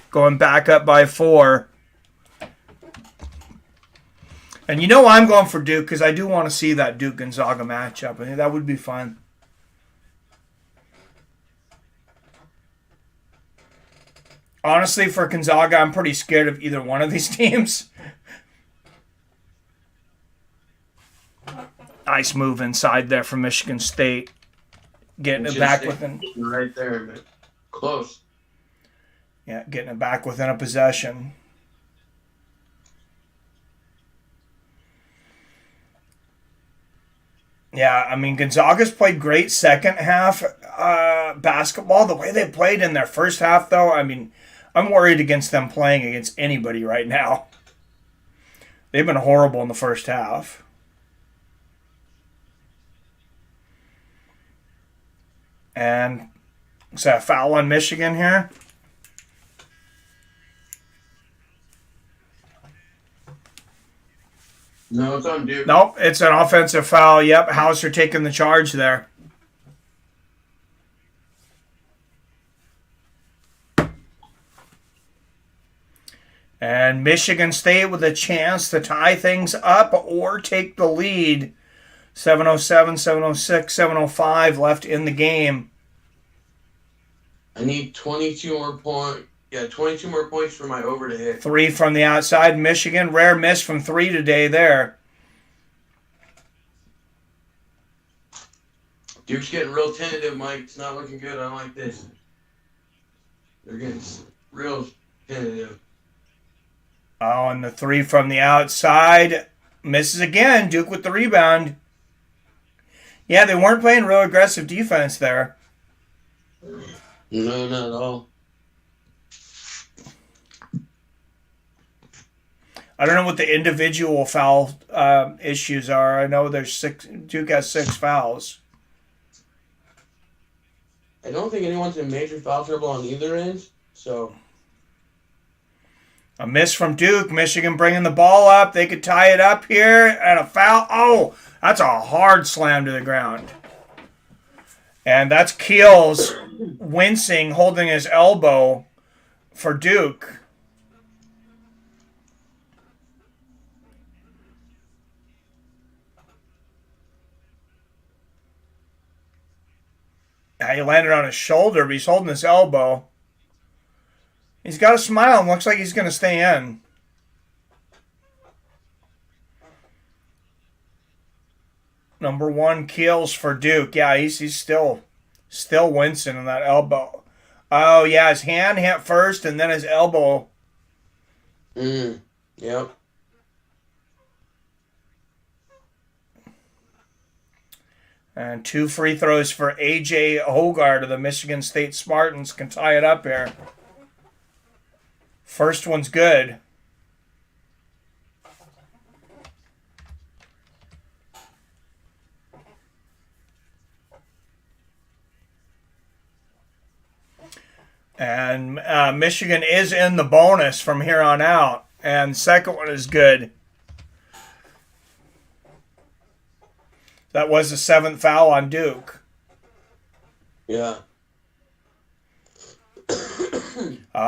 Going back up by 4. And I'm going for Duke because I do want to see that Duke Gonzaga matchup. I think that would be fun. Honestly, for Gonzaga, I'm pretty scared of either one of these teams. Nice move inside there from Michigan State. Getting it back within. Right there, but close. Yeah, getting it back within a possession. Yeah, I mean, Gonzaga's played great second half basketball. The way they played in their first half, though, I mean, I'm worried against them playing against anybody right now. They've been horrible in the first half. And is that a foul on Michigan here? No, it's on Duke. Nope, it's an offensive foul. Yep, Hauser taking the charge there. And Michigan State with a chance to tie things up or take the lead. 7:07, 7:06, 7:05 left in the game. I need 22 more points. Yeah, 22 more points for my over to hit. 3 from the outside. Michigan, rare miss from 3 today there. Duke's getting real tentative, Mike. It's not looking good. I don't like this. They're getting real tentative. Oh, and the 3 from the outside. Misses again. Duke with the rebound. Yeah, they weren't playing real aggressive defense there. No, not at all. I don't know what the individual foul issues are. I know there's 6. Duke has 6 fouls. I don't think anyone's in major foul trouble on either end, so... A miss from Duke. Michigan bringing the ball up. They could tie it up here. And a foul. Oh, that's a hard slam to the ground. And that's Keels wincing, holding his elbow for Duke. Yeah, he landed on his shoulder, but he's holding his elbow. He's got a smile and looks like he's going to stay in. Number 1 kills for Duke. Yeah, he's still wincing in that elbow. Oh yeah, his hand hit first and then his elbow. Yep. And 2 free throws for A.J. Hogarth of the Michigan State Spartans can tie it up here. First one's good. And Michigan is in the bonus from here on out. And second one is good. That was the 7th foul on Duke. Yeah.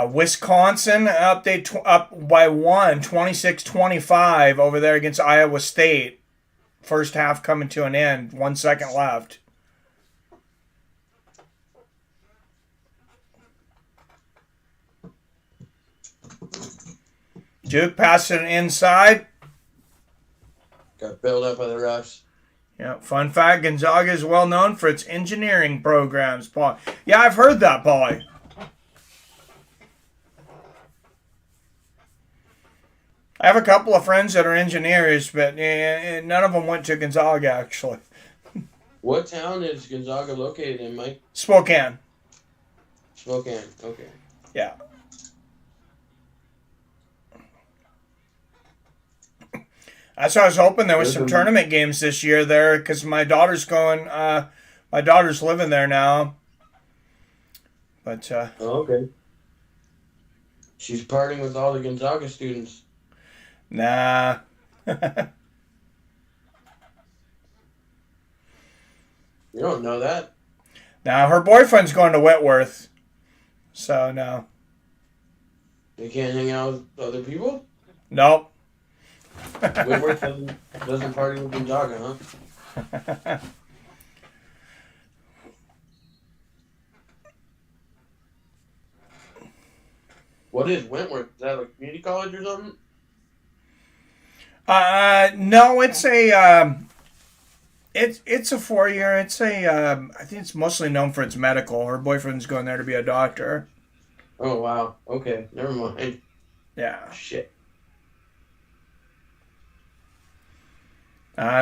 Wisconsin up by 1, 26-25 over there against Iowa State. First half coming to an end. 1 second left. Duke passing it inside. Got bailed up by the refs. Yeah, fun fact, Gonzaga is well known for its engineering programs, Paul. Yeah, I've heard that, Paulie. I have a couple of friends that are engineers, but none of them went to Gonzaga, actually. What town is Gonzaga located in, Mike? Spokane. Spokane, okay. Yeah. That's what I was hoping there was some tournament games this year there because my daughter's going. My daughter's living there now. But oh, okay. She's partying with all the Gonzaga students. Nah. You don't know that. Now her boyfriend's going to Whitworth, so no. They can't hang out with other people? Nope. Whitworth doesn't party with Gonzaga, huh? What is Wentworth? Is that a community college or something? No, it's a it's a 4-year. It's a I think it's mostly known for its medical. Her boyfriend's going there to be a doctor. Oh wow. Okay, never mind. Yeah. Shit.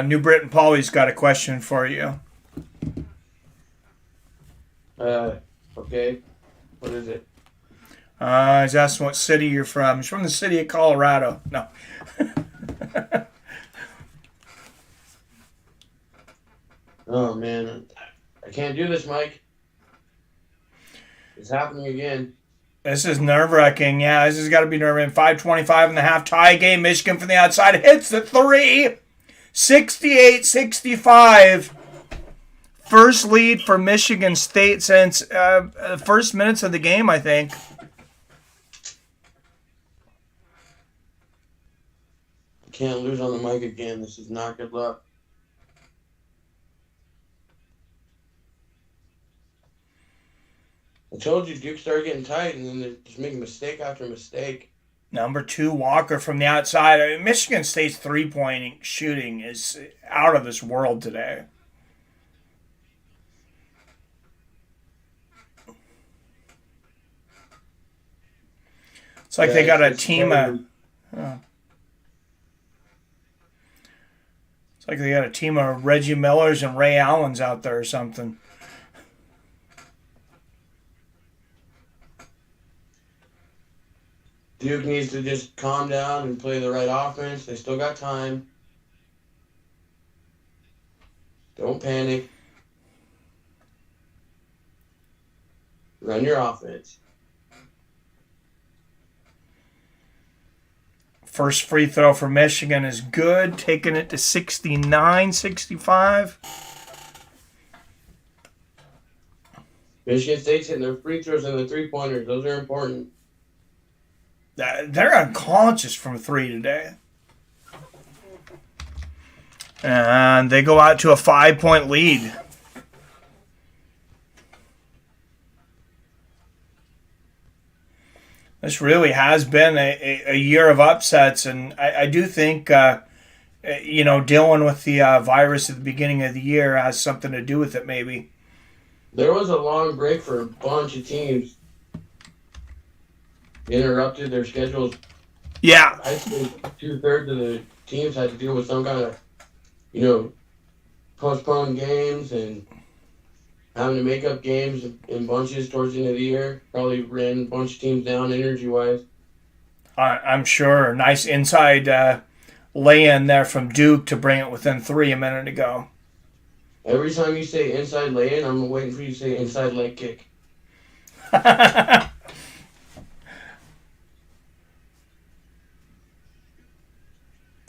New Britain Paulie's got a question for you. Okay. What is it? He's asking what city you're from. He's from the city of Colorado. No. Oh man, I can't do this, Mike. It's happening again. This is nerve-wracking. Yeah, this has got to be nerve-wracking. 5:25 in the half tie game. Michigan from the outside hits the 3. 68-65. First lead for Michigan State since the first minutes of the game, I think. I can't lose on the mic again. This is not good luck. I told you Duke started getting tight, and then they're just making mistake after mistake. Number 2, Walker from the outside. I mean, Michigan State's three-point shooting is out of this world today. It's like they got a team of... It's like they got a team of Reggie Millers and Ray Allens out there or something. Duke needs to just calm down and play the right offense. They still got time. Don't panic. Run your offense. First free throw for Michigan is good, taking it to 69-65. Michigan State's hitting their free throws and the three-pointers. Those are important. They're unconscious from 3 today. And they go out to a 5-point lead. This really has been a year of upsets, and I do think dealing with the virus at the beginning of the year has something to do with it, maybe. There was a long break for a bunch of teams. Interrupted their schedules. Yeah. I think 2/3 of the teams had to deal with some kind of, you know, postponed games and having to make up games in bunches towards the end of the year. Probably ran a bunch of teams down energy wise. I'm sure. Nice inside lay-in there from Duke to bring it within 3 a minute ago. Every time you say inside lay in, I'm waiting for you to say inside leg kick.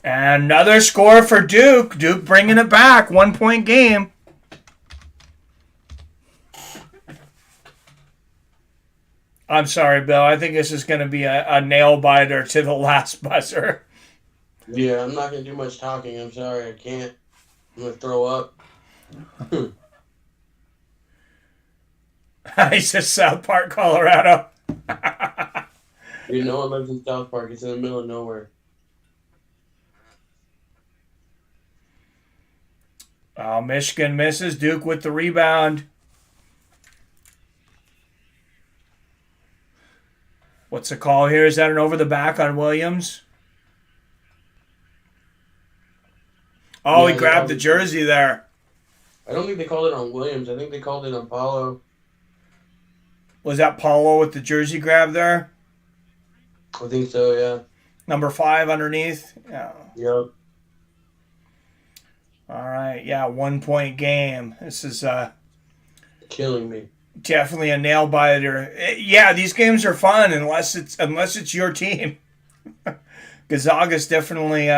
Another score for Duke. Duke bringing it back. 1-point game. I'm sorry, Bill. I think this is going to be a nail biter to the last buzzer. Yeah, I'm not going to do much talking. I'm sorry. I can't. I'm going to throw up. He says South Park, Colorado. Dude, no one lives in South Park. It's in the middle of nowhere. Oh, Michigan misses. Duke with the rebound. What's the call here? Is that an over the back on Williams? Oh, Yeah, he grabbed the jersey there. I don't think they called it on Williams. I think they called it on Paulo. Was that Paulo with the jersey grab there? I think so, yeah. Number 5 underneath? Yeah. Yep. All right. Yeah, 1-point game. This is Killing me. definitely a nail biter. Yeah, these games are fun unless it's your team. Gonzaga's definitely,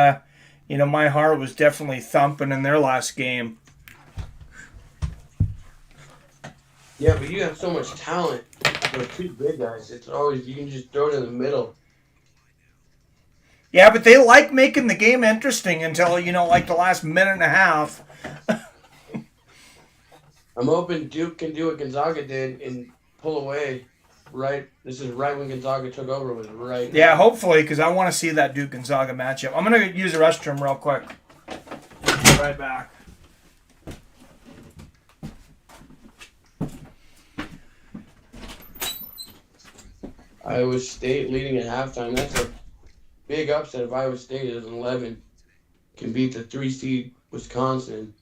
my heart was definitely thumping in their last game. Yeah, but you have so much talent. Those two big guys. It's always, you can just throw it in the middle. Yeah, but they like making the game interesting until, like the last minute and a half. I'm hoping Duke can do what Gonzaga did and pull away. Right, this is right when Gonzaga took over. Was right. Yeah, hopefully, because I want to see that Duke Gonzaga matchup. I'm gonna use the restroom real quick. Be right back. Iowa State leading at halftime. That's a big upset if Iowa State is 11 can beat the 3 seed Wisconsin.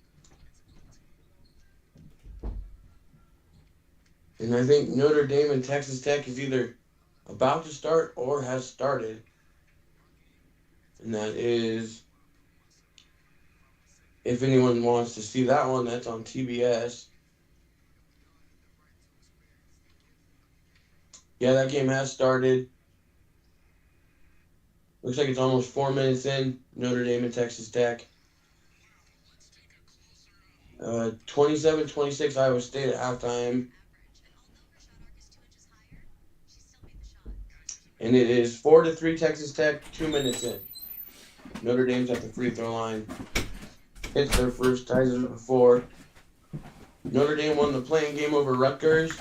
And I think Notre Dame and Texas Tech is either about to start or has started. And that is, if anyone wants to see that one, that's on TBS. Yeah, that game has started. Looks like it's almost 4 minutes in. Notre Dame and Texas Tech. 27-26 Iowa State at halftime. And it is 4-3 Texas Tech, 2 minutes in. Notre Dame's at the free throw line. Hits their first, ties it before. Notre Dame won the playing game over Rutgers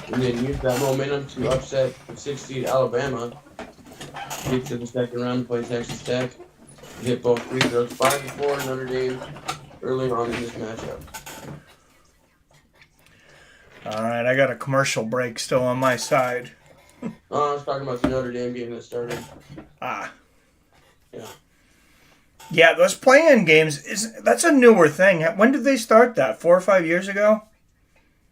and then used that momentum to upset the 6 seed Alabama. Get to the second round to play Texas Tech. Hit both free throws, 5-4 Notre Dame early on in this matchup. All right, I got a commercial break still on my side. Oh, I was talking about the Notre Dame game that started. Ah. Yeah. Yeah, those play-in games, that's a newer thing. When did they start that? 4 or 5 years ago?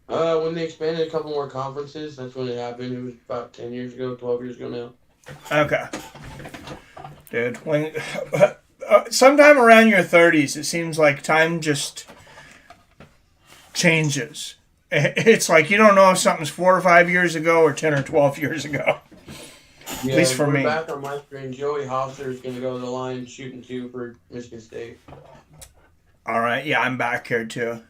When they expanded a couple more conferences, that's when it happened. It was about 10 years ago, 12 years ago now. Okay. Dude, when sometime around your 30s, it seems like time just changes. It's like you don't know if something's 4 or 5 years ago or 10 or 12 years ago. Yeah, At least for me. Back on my screen, Joey Hofstra is going to go to the line shooting 2 for Michigan State. All right, yeah, I'm back here too.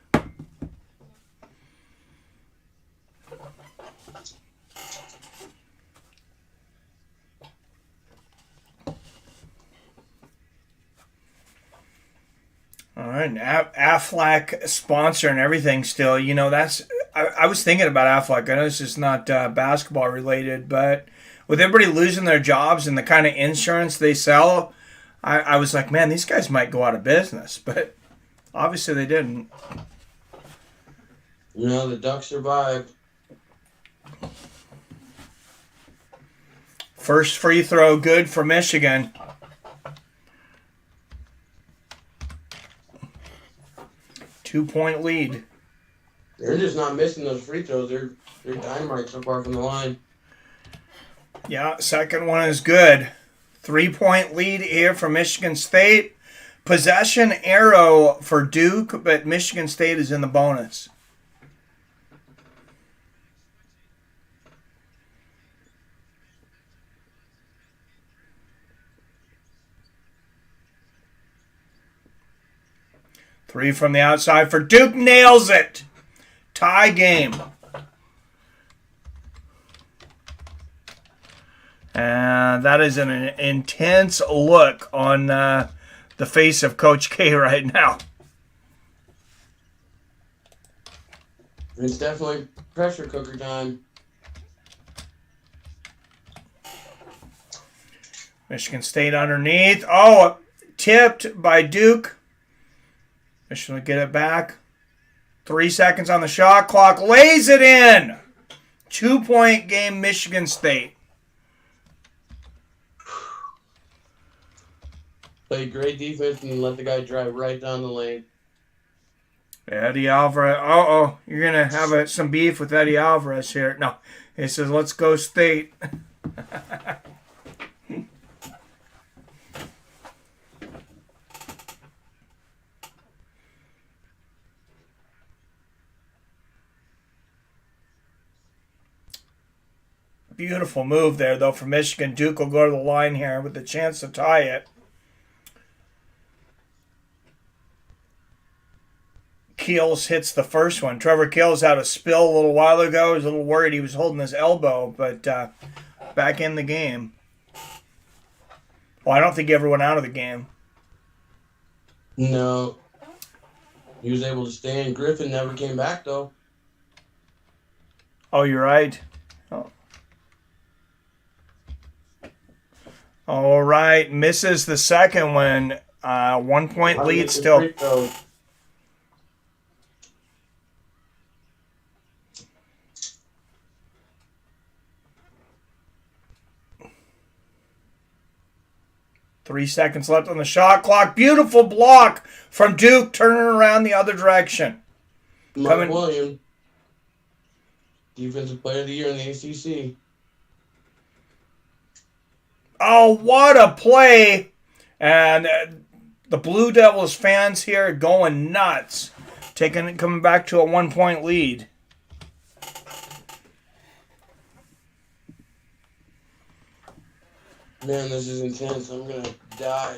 All right, Aflac sponsor and everything still. That's I was thinking about Aflac. I know this is not basketball related, but with everybody losing their jobs and the kind of insurance they sell, I was like, man, these guys might go out of business, but obviously they didn't. The Ducks survived. First free throw, good for Michigan. Two-point lead. They're just not missing those free throws. They're dynamite so far from the line. Yeah, second one is good. 3-point lead here for Michigan State. Possession arrow for Duke, but Michigan State is in the bonus. Three from the outside for Duke. Nails it. Tie game. And that is an intense look on the face of Coach K right now. It's definitely pressure cooker time. Michigan State underneath. Oh, tipped by Duke. Michigan will get it back. 3 seconds on the shot clock. Lays it in. 2-point game, Michigan State. Played great defense and let the guy drive right down the lane. Eddie Alvarez. Uh-oh. You're going to have some beef with Eddie Alvarez here. No. He says, let's go State. Beautiful move there, though, for Michigan. Duke will go to the line here with a chance to tie it. Keels hits the first one. Trevor Keels had a spill a little while ago. He was a little worried he was holding his elbow, but back in the game. Well, I don't think he ever went out of the game. No. He was able to stay in. Griffin never came back, though. Oh, you're right. Oh. All right. Misses the second one. 1-point lead still. 3 seconds left on the shot clock. Beautiful block from Duke, turning around the other direction. Mark Williams, Defensive Player of the Year in the ACC. Oh, what a play. And the Blue Devils fans here going nuts. Coming back to a 1-point lead. Man, this is intense. I'm going to die.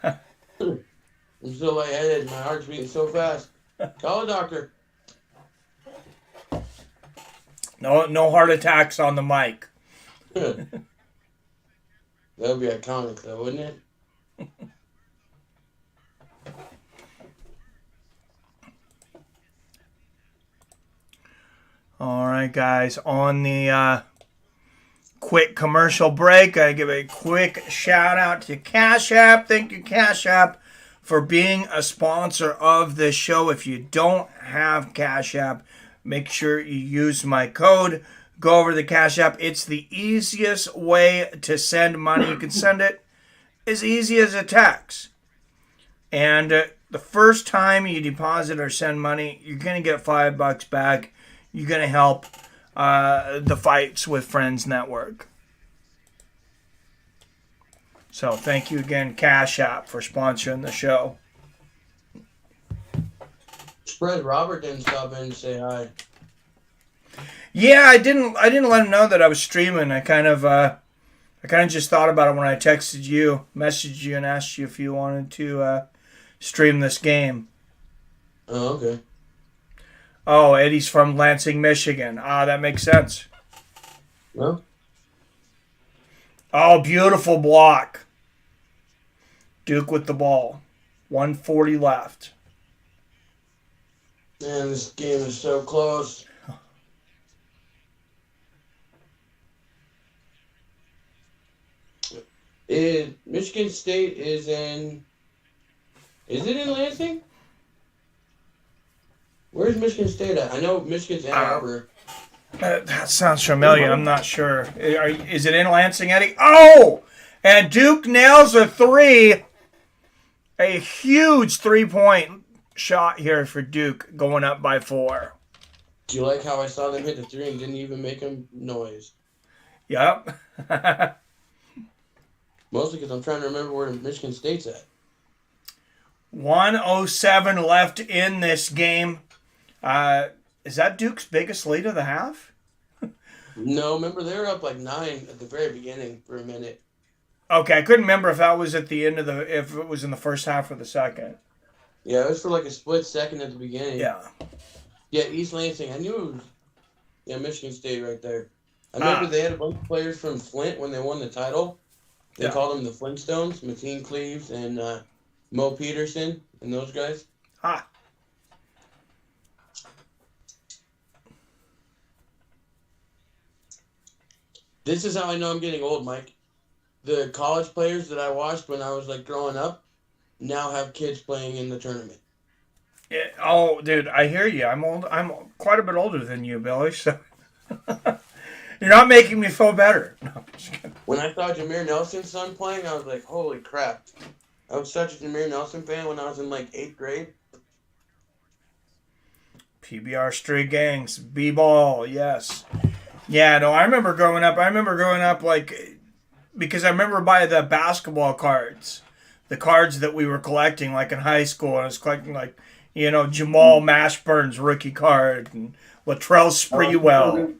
I'm so lightheaded. My heart's beating so fast. Call a doctor. No heart attacks on the mic. That would be iconic, though, wouldn't it? All right, guys. On the quick commercial break, I give a quick shout out to Cash App. Thank you, Cash App, for being a sponsor of this show. If you don't have Cash App, make sure you use my code. Go over to the Cash App. It's the easiest way to send money. You can send it as easy as a text. And the first time you deposit or send money, you're going to get $5 back. You're going to help the Fights with Friends Network. So thank you again, Cash App, for sponsoring the show. Spread Robert didn't stop in to say hi. Yeah, I didn't let him know that I was streaming. I kind of just thought about it when I texted you, messaged you, and asked you if you wanted to stream this game. Oh, okay. Oh, Eddie's from Lansing, Michigan. Ah, that makes sense. Well. Oh, beautiful block. Duke with the ball. 1:40 left. Man, this game is so close. Michigan State is in. Is it in Lansing? Where's Michigan State at? I know Michigan's Ann Arbor. That sounds familiar. I'm not sure. Is it in Lansing, Eddie? Oh! And Duke nails a three. A huge 3-point shot here for Duke, going up by 4. Do you like how I saw them hit the 3 and didn't even make a noise? Yep. Mostly because I'm trying to remember where Michigan State's at. 1:07 left in this game. Is that Duke's biggest lead of the half? No, remember they were up like 9 at the very beginning for a minute. Okay, I couldn't remember if that was at the end of if it was in the first half or the second. Yeah, it was for like a split second at the beginning. Yeah. Yeah, East Lansing. I knew it was. Yeah, Michigan State right there. I remember they had a bunch of players from Flint when they won the title. They called them the Flintstones, Mateen Cleaves and Mo Peterson and those guys. Ah. This is how I know I'm getting old, Mike. The college players that I watched when I was like growing up now have kids playing in the tournament. Yeah, oh, dude, I hear you. I'm old. I'm quite a bit older than you, Billy. So you're not making me feel better. No, I'm just kidding. When I saw Jameer Nelson's son playing, I was like, holy crap. I was such a Jameer Nelson fan when I was in like 8th grade. PBR Street Gangs, B-ball, yes. Yeah, no, I remember growing up like, because I remember by the basketball cards, the cards that we were collecting like in high school. And I was collecting like, Jamal Mashburn's rookie card and Latrell Sprewell.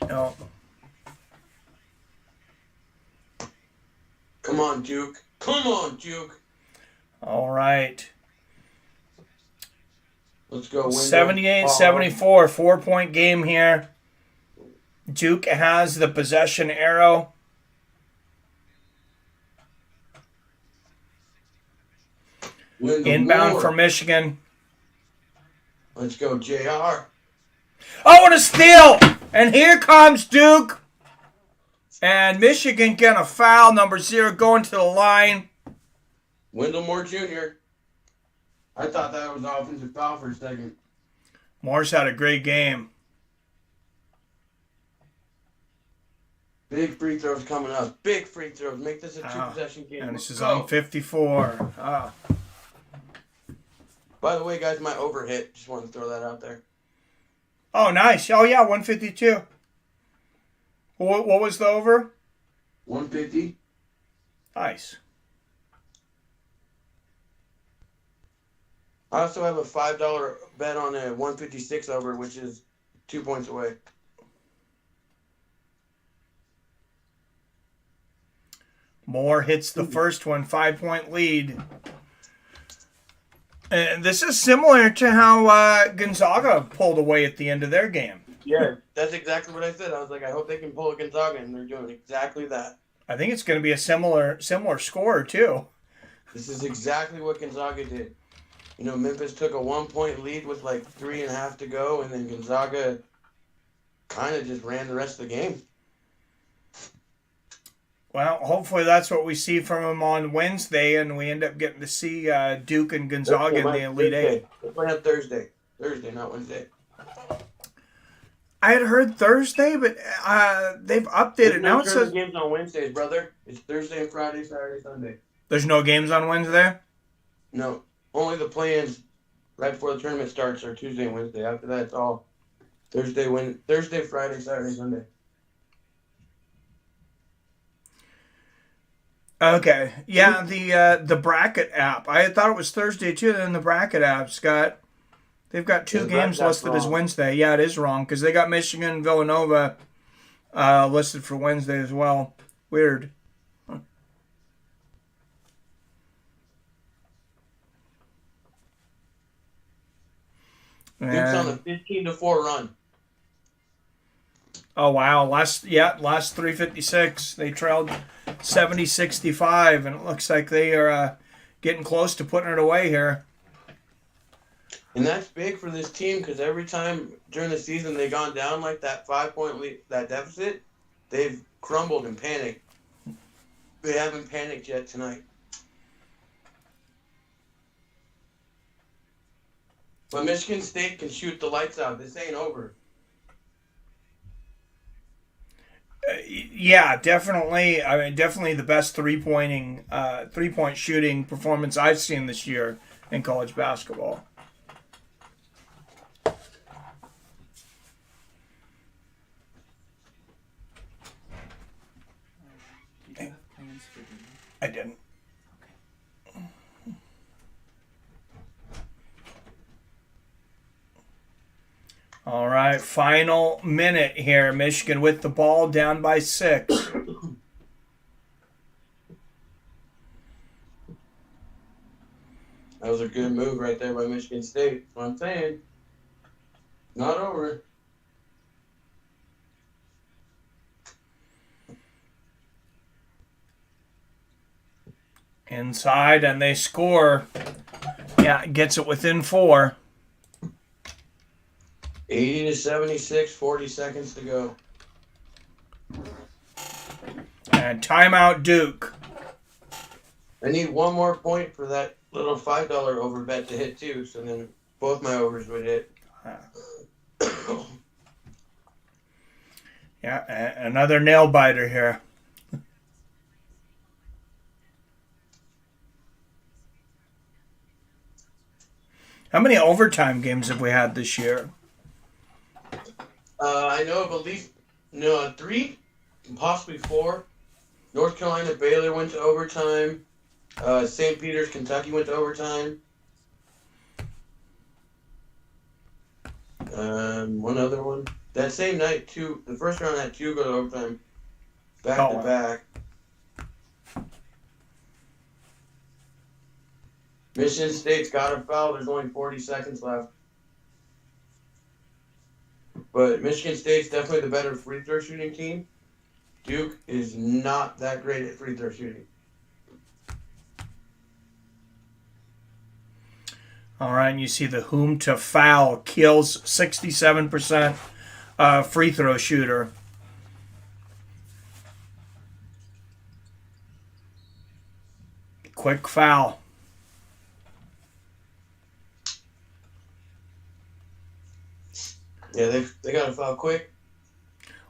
No. Come on, Duke. Come on, Duke. All right. Let's go. 78-74, 4-point game here. Duke has the possession arrow. Inbound for Michigan. Let's go, JR. Oh, and a steal! And here comes Duke. And Michigan gonna foul. Number 0 going to the line. Wendell Moore Jr. I thought that was an offensive foul for a second. Moore's had a great game. Big free throws coming up. Big free throws. Make this a 2-possession game. And this is on 54. By the way, guys, my overhit. Just wanted to throw that out there. Oh, nice. Oh, yeah, 152. What was the over? 150. Nice. I also have a $5 bet on a 156 over, which is 2 points away. Moore hits the first one, 5-point lead. And this is similar to how Gonzaga pulled away at the end of their game. Yeah, that's exactly what I said. I was like, I hope they can pull a Gonzaga, and they're doing exactly that. I think it's going to be a similar score, too. This is exactly what Gonzaga did. Memphis took a 1-point lead with like 3.5 to go, and then Gonzaga kind of just ran the rest of the game. Well, hopefully that's what we see from them on Wednesday, and we end up getting to see Duke and Gonzaga in the Elite Eight. They're playing on Thursday. Thursday, not Wednesday. I had heard Thursday, but they've updated now. It says games on Wednesdays, brother. It's Thursday and Friday, Saturday, Sunday. There's no games on Wednesday? No. Only the play-ins right before the tournament starts are Tuesday and Wednesday. After that, it's all Thursday, Friday, Saturday, Sunday. Okay. Yeah, the bracket app. I thought it was Thursday too. Then the bracket app's they've got 2 games listed as Wednesday. Yeah, it is wrong because they got Michigan and Villanova listed for Wednesday as well. Weird. Huh. Duke's on a 15-4 run. Oh wow! Last 3:56, they trailed 70-65, and it looks like they are getting close to putting it away here. And that's big for this team because every time during the season they gone down like that 5-point lead, that deficit, they've crumbled and panicked. They haven't panicked yet tonight. But Michigan State can shoot the lights out. This ain't over. Yeah, definitely. I mean, definitely the best three-point shooting performance I've seen this year in college basketball. I didn't. All right, final minute here. Michigan with the ball, down by 6. That was a good move right there by Michigan State. That's what I'm saying. Not over. Inside, and they score. Yeah, gets it within 4. 80-76, 40 seconds to go. And timeout Duke. I need one more point for that little $5 over bet to hit too, so then both my overs would hit. Yeah, another nail biter here. How many overtime games have we had this year? I know of at least 3, possibly 4. North Carolina, Baylor went to overtime. St. Peter's, Kentucky went to overtime. One other one. That same night, too. The first round had 2 go to overtime. Back to back. Michigan State's got a foul. There's only 40 seconds left. But Michigan State's definitely the better free throw shooting team. Duke is not that great at free throw shooting. All right, and you see the whom to foul kills 67% free throw shooter. Quick foul. Yeah, they got to foul quick.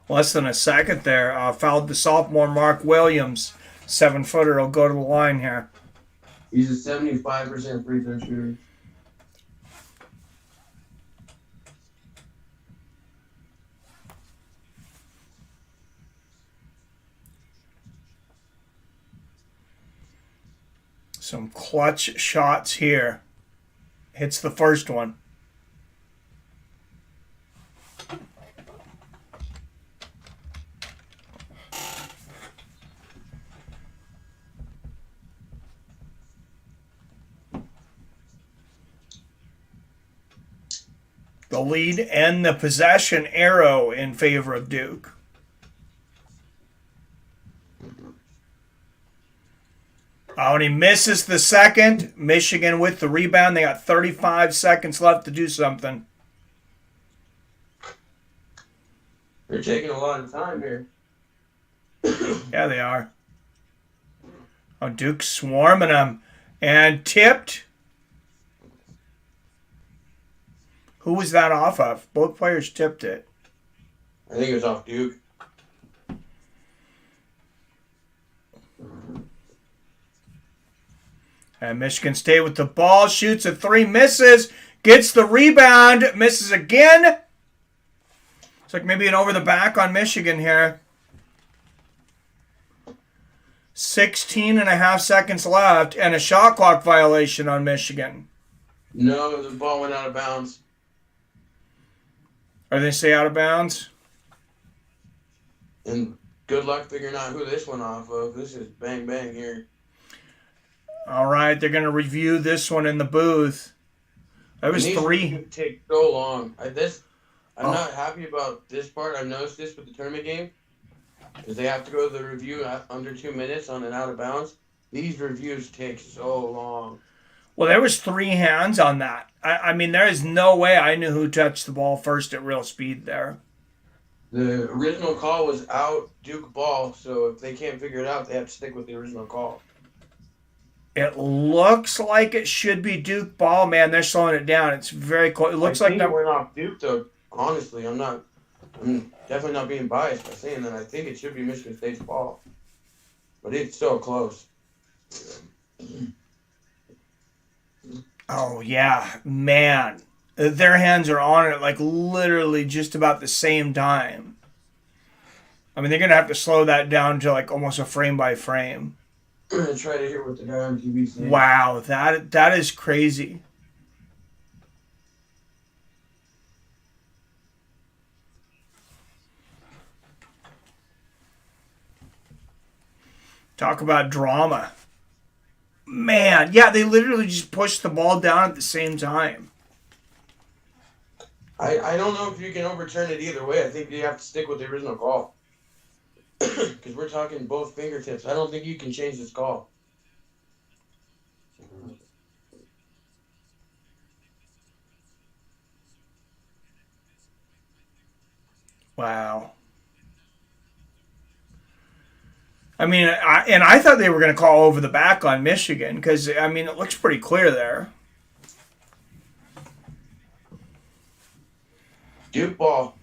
Less than a second there. Fouled the sophomore Mark Williams. 7-footer will go to the line here. He's a 75% free throw shooter. Some clutch shots here. Hits the first one. The lead and the possession arrow in favor of Duke. Oh, and he misses the second. Michigan with the rebound. They got 35 seconds left to do something. They're taking a lot of time here. Yeah, they are. Oh, Duke's swarming them. And tipped. Who was that off of? Both players tipped it. I think it was off Duke. And Michigan State with the ball, shoots a 3, misses, gets the rebound, misses again. It's like maybe an over the back on Michigan here. 16 and a half seconds left, and a shot clock violation on Michigan. No, the ball went out of bounds. Are they say out of bounds? And good luck figuring out who this went off of. This is bang bang here. All right, they're going to review this one in the booth. That was 3. Take so long. I'm not happy about this part. I've noticed this with the tournament game. Because they have to go to the review under 2 minutes on an out of bounds. These reviews take so long. Well, there was 3 hands on that. I mean, there is no way I knew who touched the ball first at real speed there. The original call was out Duke ball, so if they can't figure it out, they have to stick with the original call. It looks like it should be Duke ball, man. They're slowing it down. It's very close. It I looks like think it went off Duke, though. Honestly, I'm definitely not being biased by saying that. I think it should be Michigan State's ball, but it's so close. Oh yeah, man. Their hands are on it like literally just about the same time. I mean, they're gonna have to slow that down to like almost a frame by frame. I'm gonna try to hear what the guy on TV saying. Wow, that is crazy. Talk about drama. Man, yeah, they literally just pushed the ball down at the same time. I don't know if you can overturn it either way. I think you have to stick with the original call. Because we're talking both fingertips. I don't think you can change this call. Wow. I mean, I thought they were going to call over the back on Michigan because, I mean, it looks pretty clear there. Duke ball.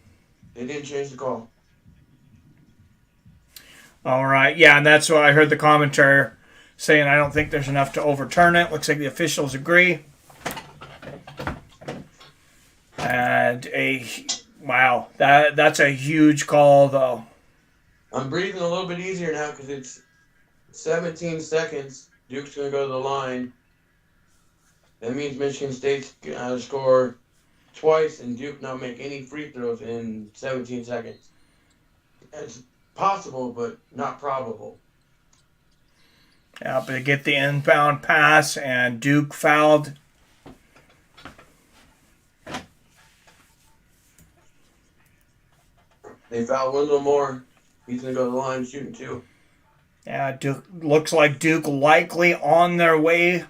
They didn't change the call. All right. Yeah, and that's what I heard the commentator saying. I don't think there's enough to overturn it. Looks like the officials agree. And wow, that's a huge call, though. I'm breathing a little bit easier now because it's 17 seconds. Duke's going to go to the line. That means Michigan State's going to score twice and Duke not make any free throws in 17 seconds. It's possible, but not probable. Yeah, but they get the inbound pass, and Duke fouled. They fouled Wendell Moore. He's going to go to the line shooting two. Yeah, Duke looks like Duke likely on their way.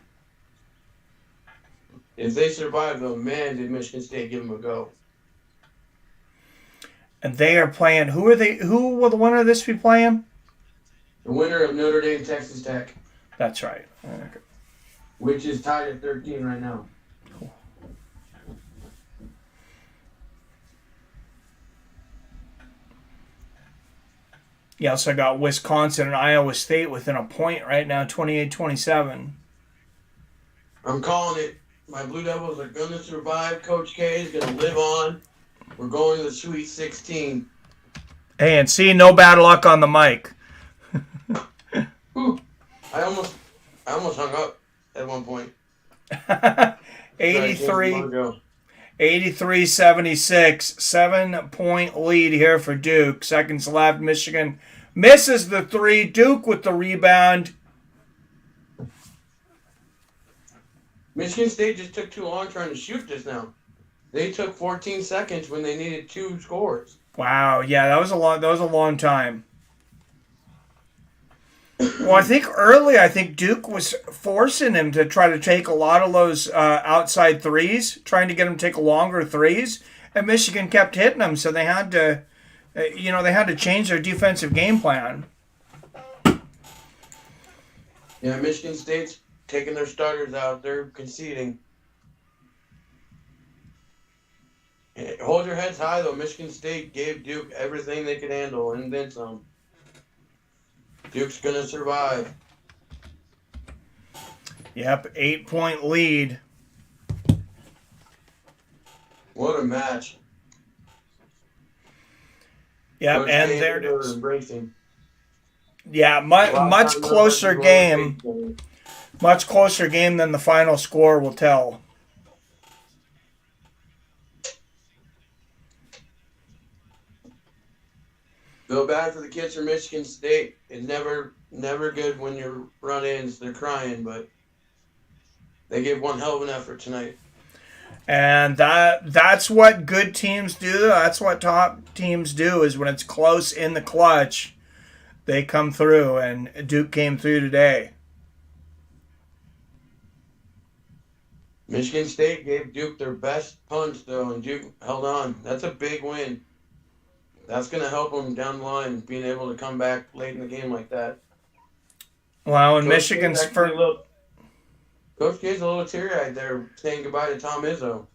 If they survive, though, man, did Michigan State give them a go. And they are playing. Who are they? Who will the winner of this be playing? The winner of Notre Dame Texas Tech. That's right. Okay. Which is tied at 13 right now. Cool. You also got Wisconsin and Iowa State within a point right now, 28-27. I'm calling it. My Blue Devils are going to survive. Coach K is going to live on. We're going to the Sweet 16. Hey, and see, no bad luck on the mic. Whew. I almost hung up at one point. 83-76, 7-point lead here for Duke. Seconds left. Michigan misses the three. Duke with the rebound. Michigan State just took too long trying to shoot this now. They took 14 seconds when they needed 2 scores. Wow, yeah, that was a long time. Well, I think Duke was forcing him to try to take a lot of those outside threes, trying to get him to take longer threes, and Michigan kept hitting them, so they had to, they had to change their defensive game plan. Yeah, Michigan State's taking their starters out. They're conceding. Hold your heads high, though. Michigan State gave Duke everything they could handle, and then some. Duke's going to survive. Yep, 8-point lead. What a match. Yep, Coach and K there it is. embracing. Yeah, much closer game. Much closer game than the final score will tell. Feel bad for the kids from Michigan State. It's never good when your run-ins, they're crying, but they gave one hell of an effort tonight. And that's what good teams do. That's what top teams do, is when it's close in the clutch, they come through, and Duke came through today. Michigan State gave Duke their best punch, though, and Duke held on. That's a big win. That's going to help them down the line, being able to come back late in the game like that. Well, in Coach K's Michigan's actually first. Coach K's a little teary-eyed there, saying goodbye to Tom Izzo.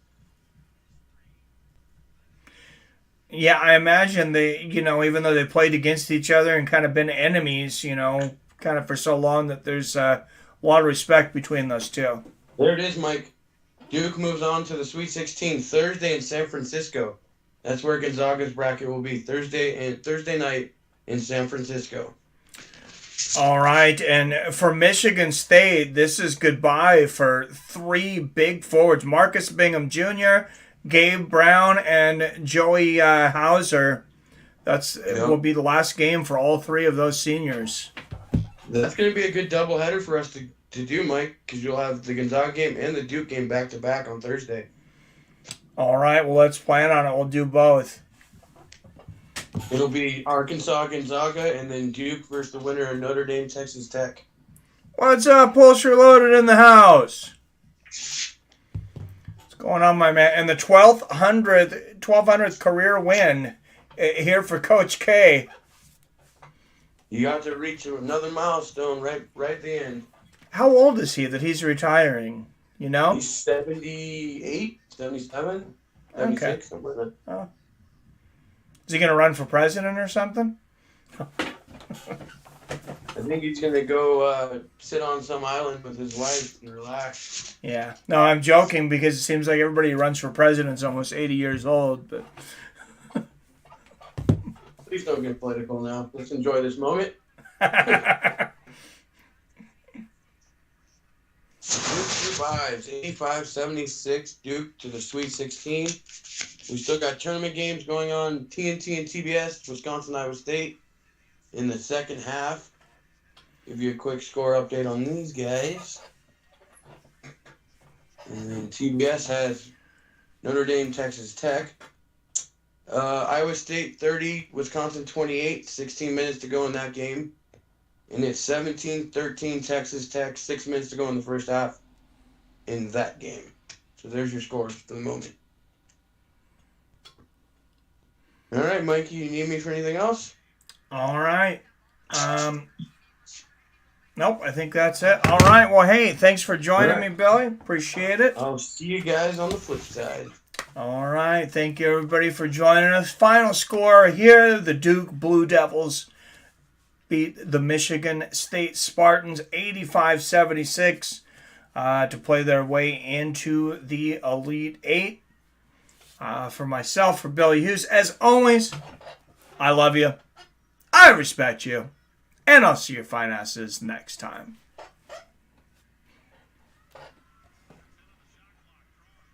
Yeah, I imagine they, even though they played against each other and kind of been enemies, kind of for so long, that there's a lot of respect between those two. There it is, Mike. Duke moves on to the Sweet 16 Thursday in San Francisco. That's where Gonzaga's bracket will be Thursday night in San Francisco. All right, and for Michigan State, this is goodbye for three big forwards: Marcus Bingham Jr., Gabe Brown, and Joey Hauser. Will be the last game for all three of those seniors. That's going to be a good doubleheader for us to do, Mike, because you'll have the Gonzaga game and the Duke game back-to-back on Thursday. All right, well, let's plan on it. We'll do both. It'll be Arkansas Gonzaga and then Duke versus the winner of Notre Dame Texas Tech. What's up, Pulse Reloaded in the house? What's going on, my man? And the 1200th career win here for Coach K. You got to reach another milestone right at the end. How old is he that he's retiring? You know? He's 78, 77, 76, Okay. something like that. Oh. Is he going to run for president or something? I think he's going to go sit on some island with his wife and relax. Yeah. No, I'm joking because it seems like everybody who runs for president is almost 80 years old. But Please don't get political now. Let's enjoy this moment. Duke survives 85-76 Duke to the Sweet 16. We still got tournament games going on. TNT and TBS, Wisconsin, Iowa State in the second half. Give you a quick score update on these guys. And then TBS has Notre Dame, Texas Tech. Iowa State 30, Wisconsin 28, 16 minutes to go in that game. And it's 17-13 Texas Tech, 6 minutes to go in the first half in that game. So there's your scores for the moment. All right, Mikey, you need me for anything else? All right. Nope, I think that's it. All right. Well, hey, thanks for joining me, Billy. Appreciate it. I'll see you guys on the flip side. All right. Thank you, everybody, for joining us. Final score here, the Duke Blue Devils beat the Michigan State Spartans 85-76 to play their way into the Elite Eight. For myself, for Billy Hughes, as always, I love you, I respect you, and I'll see your fine asses next time.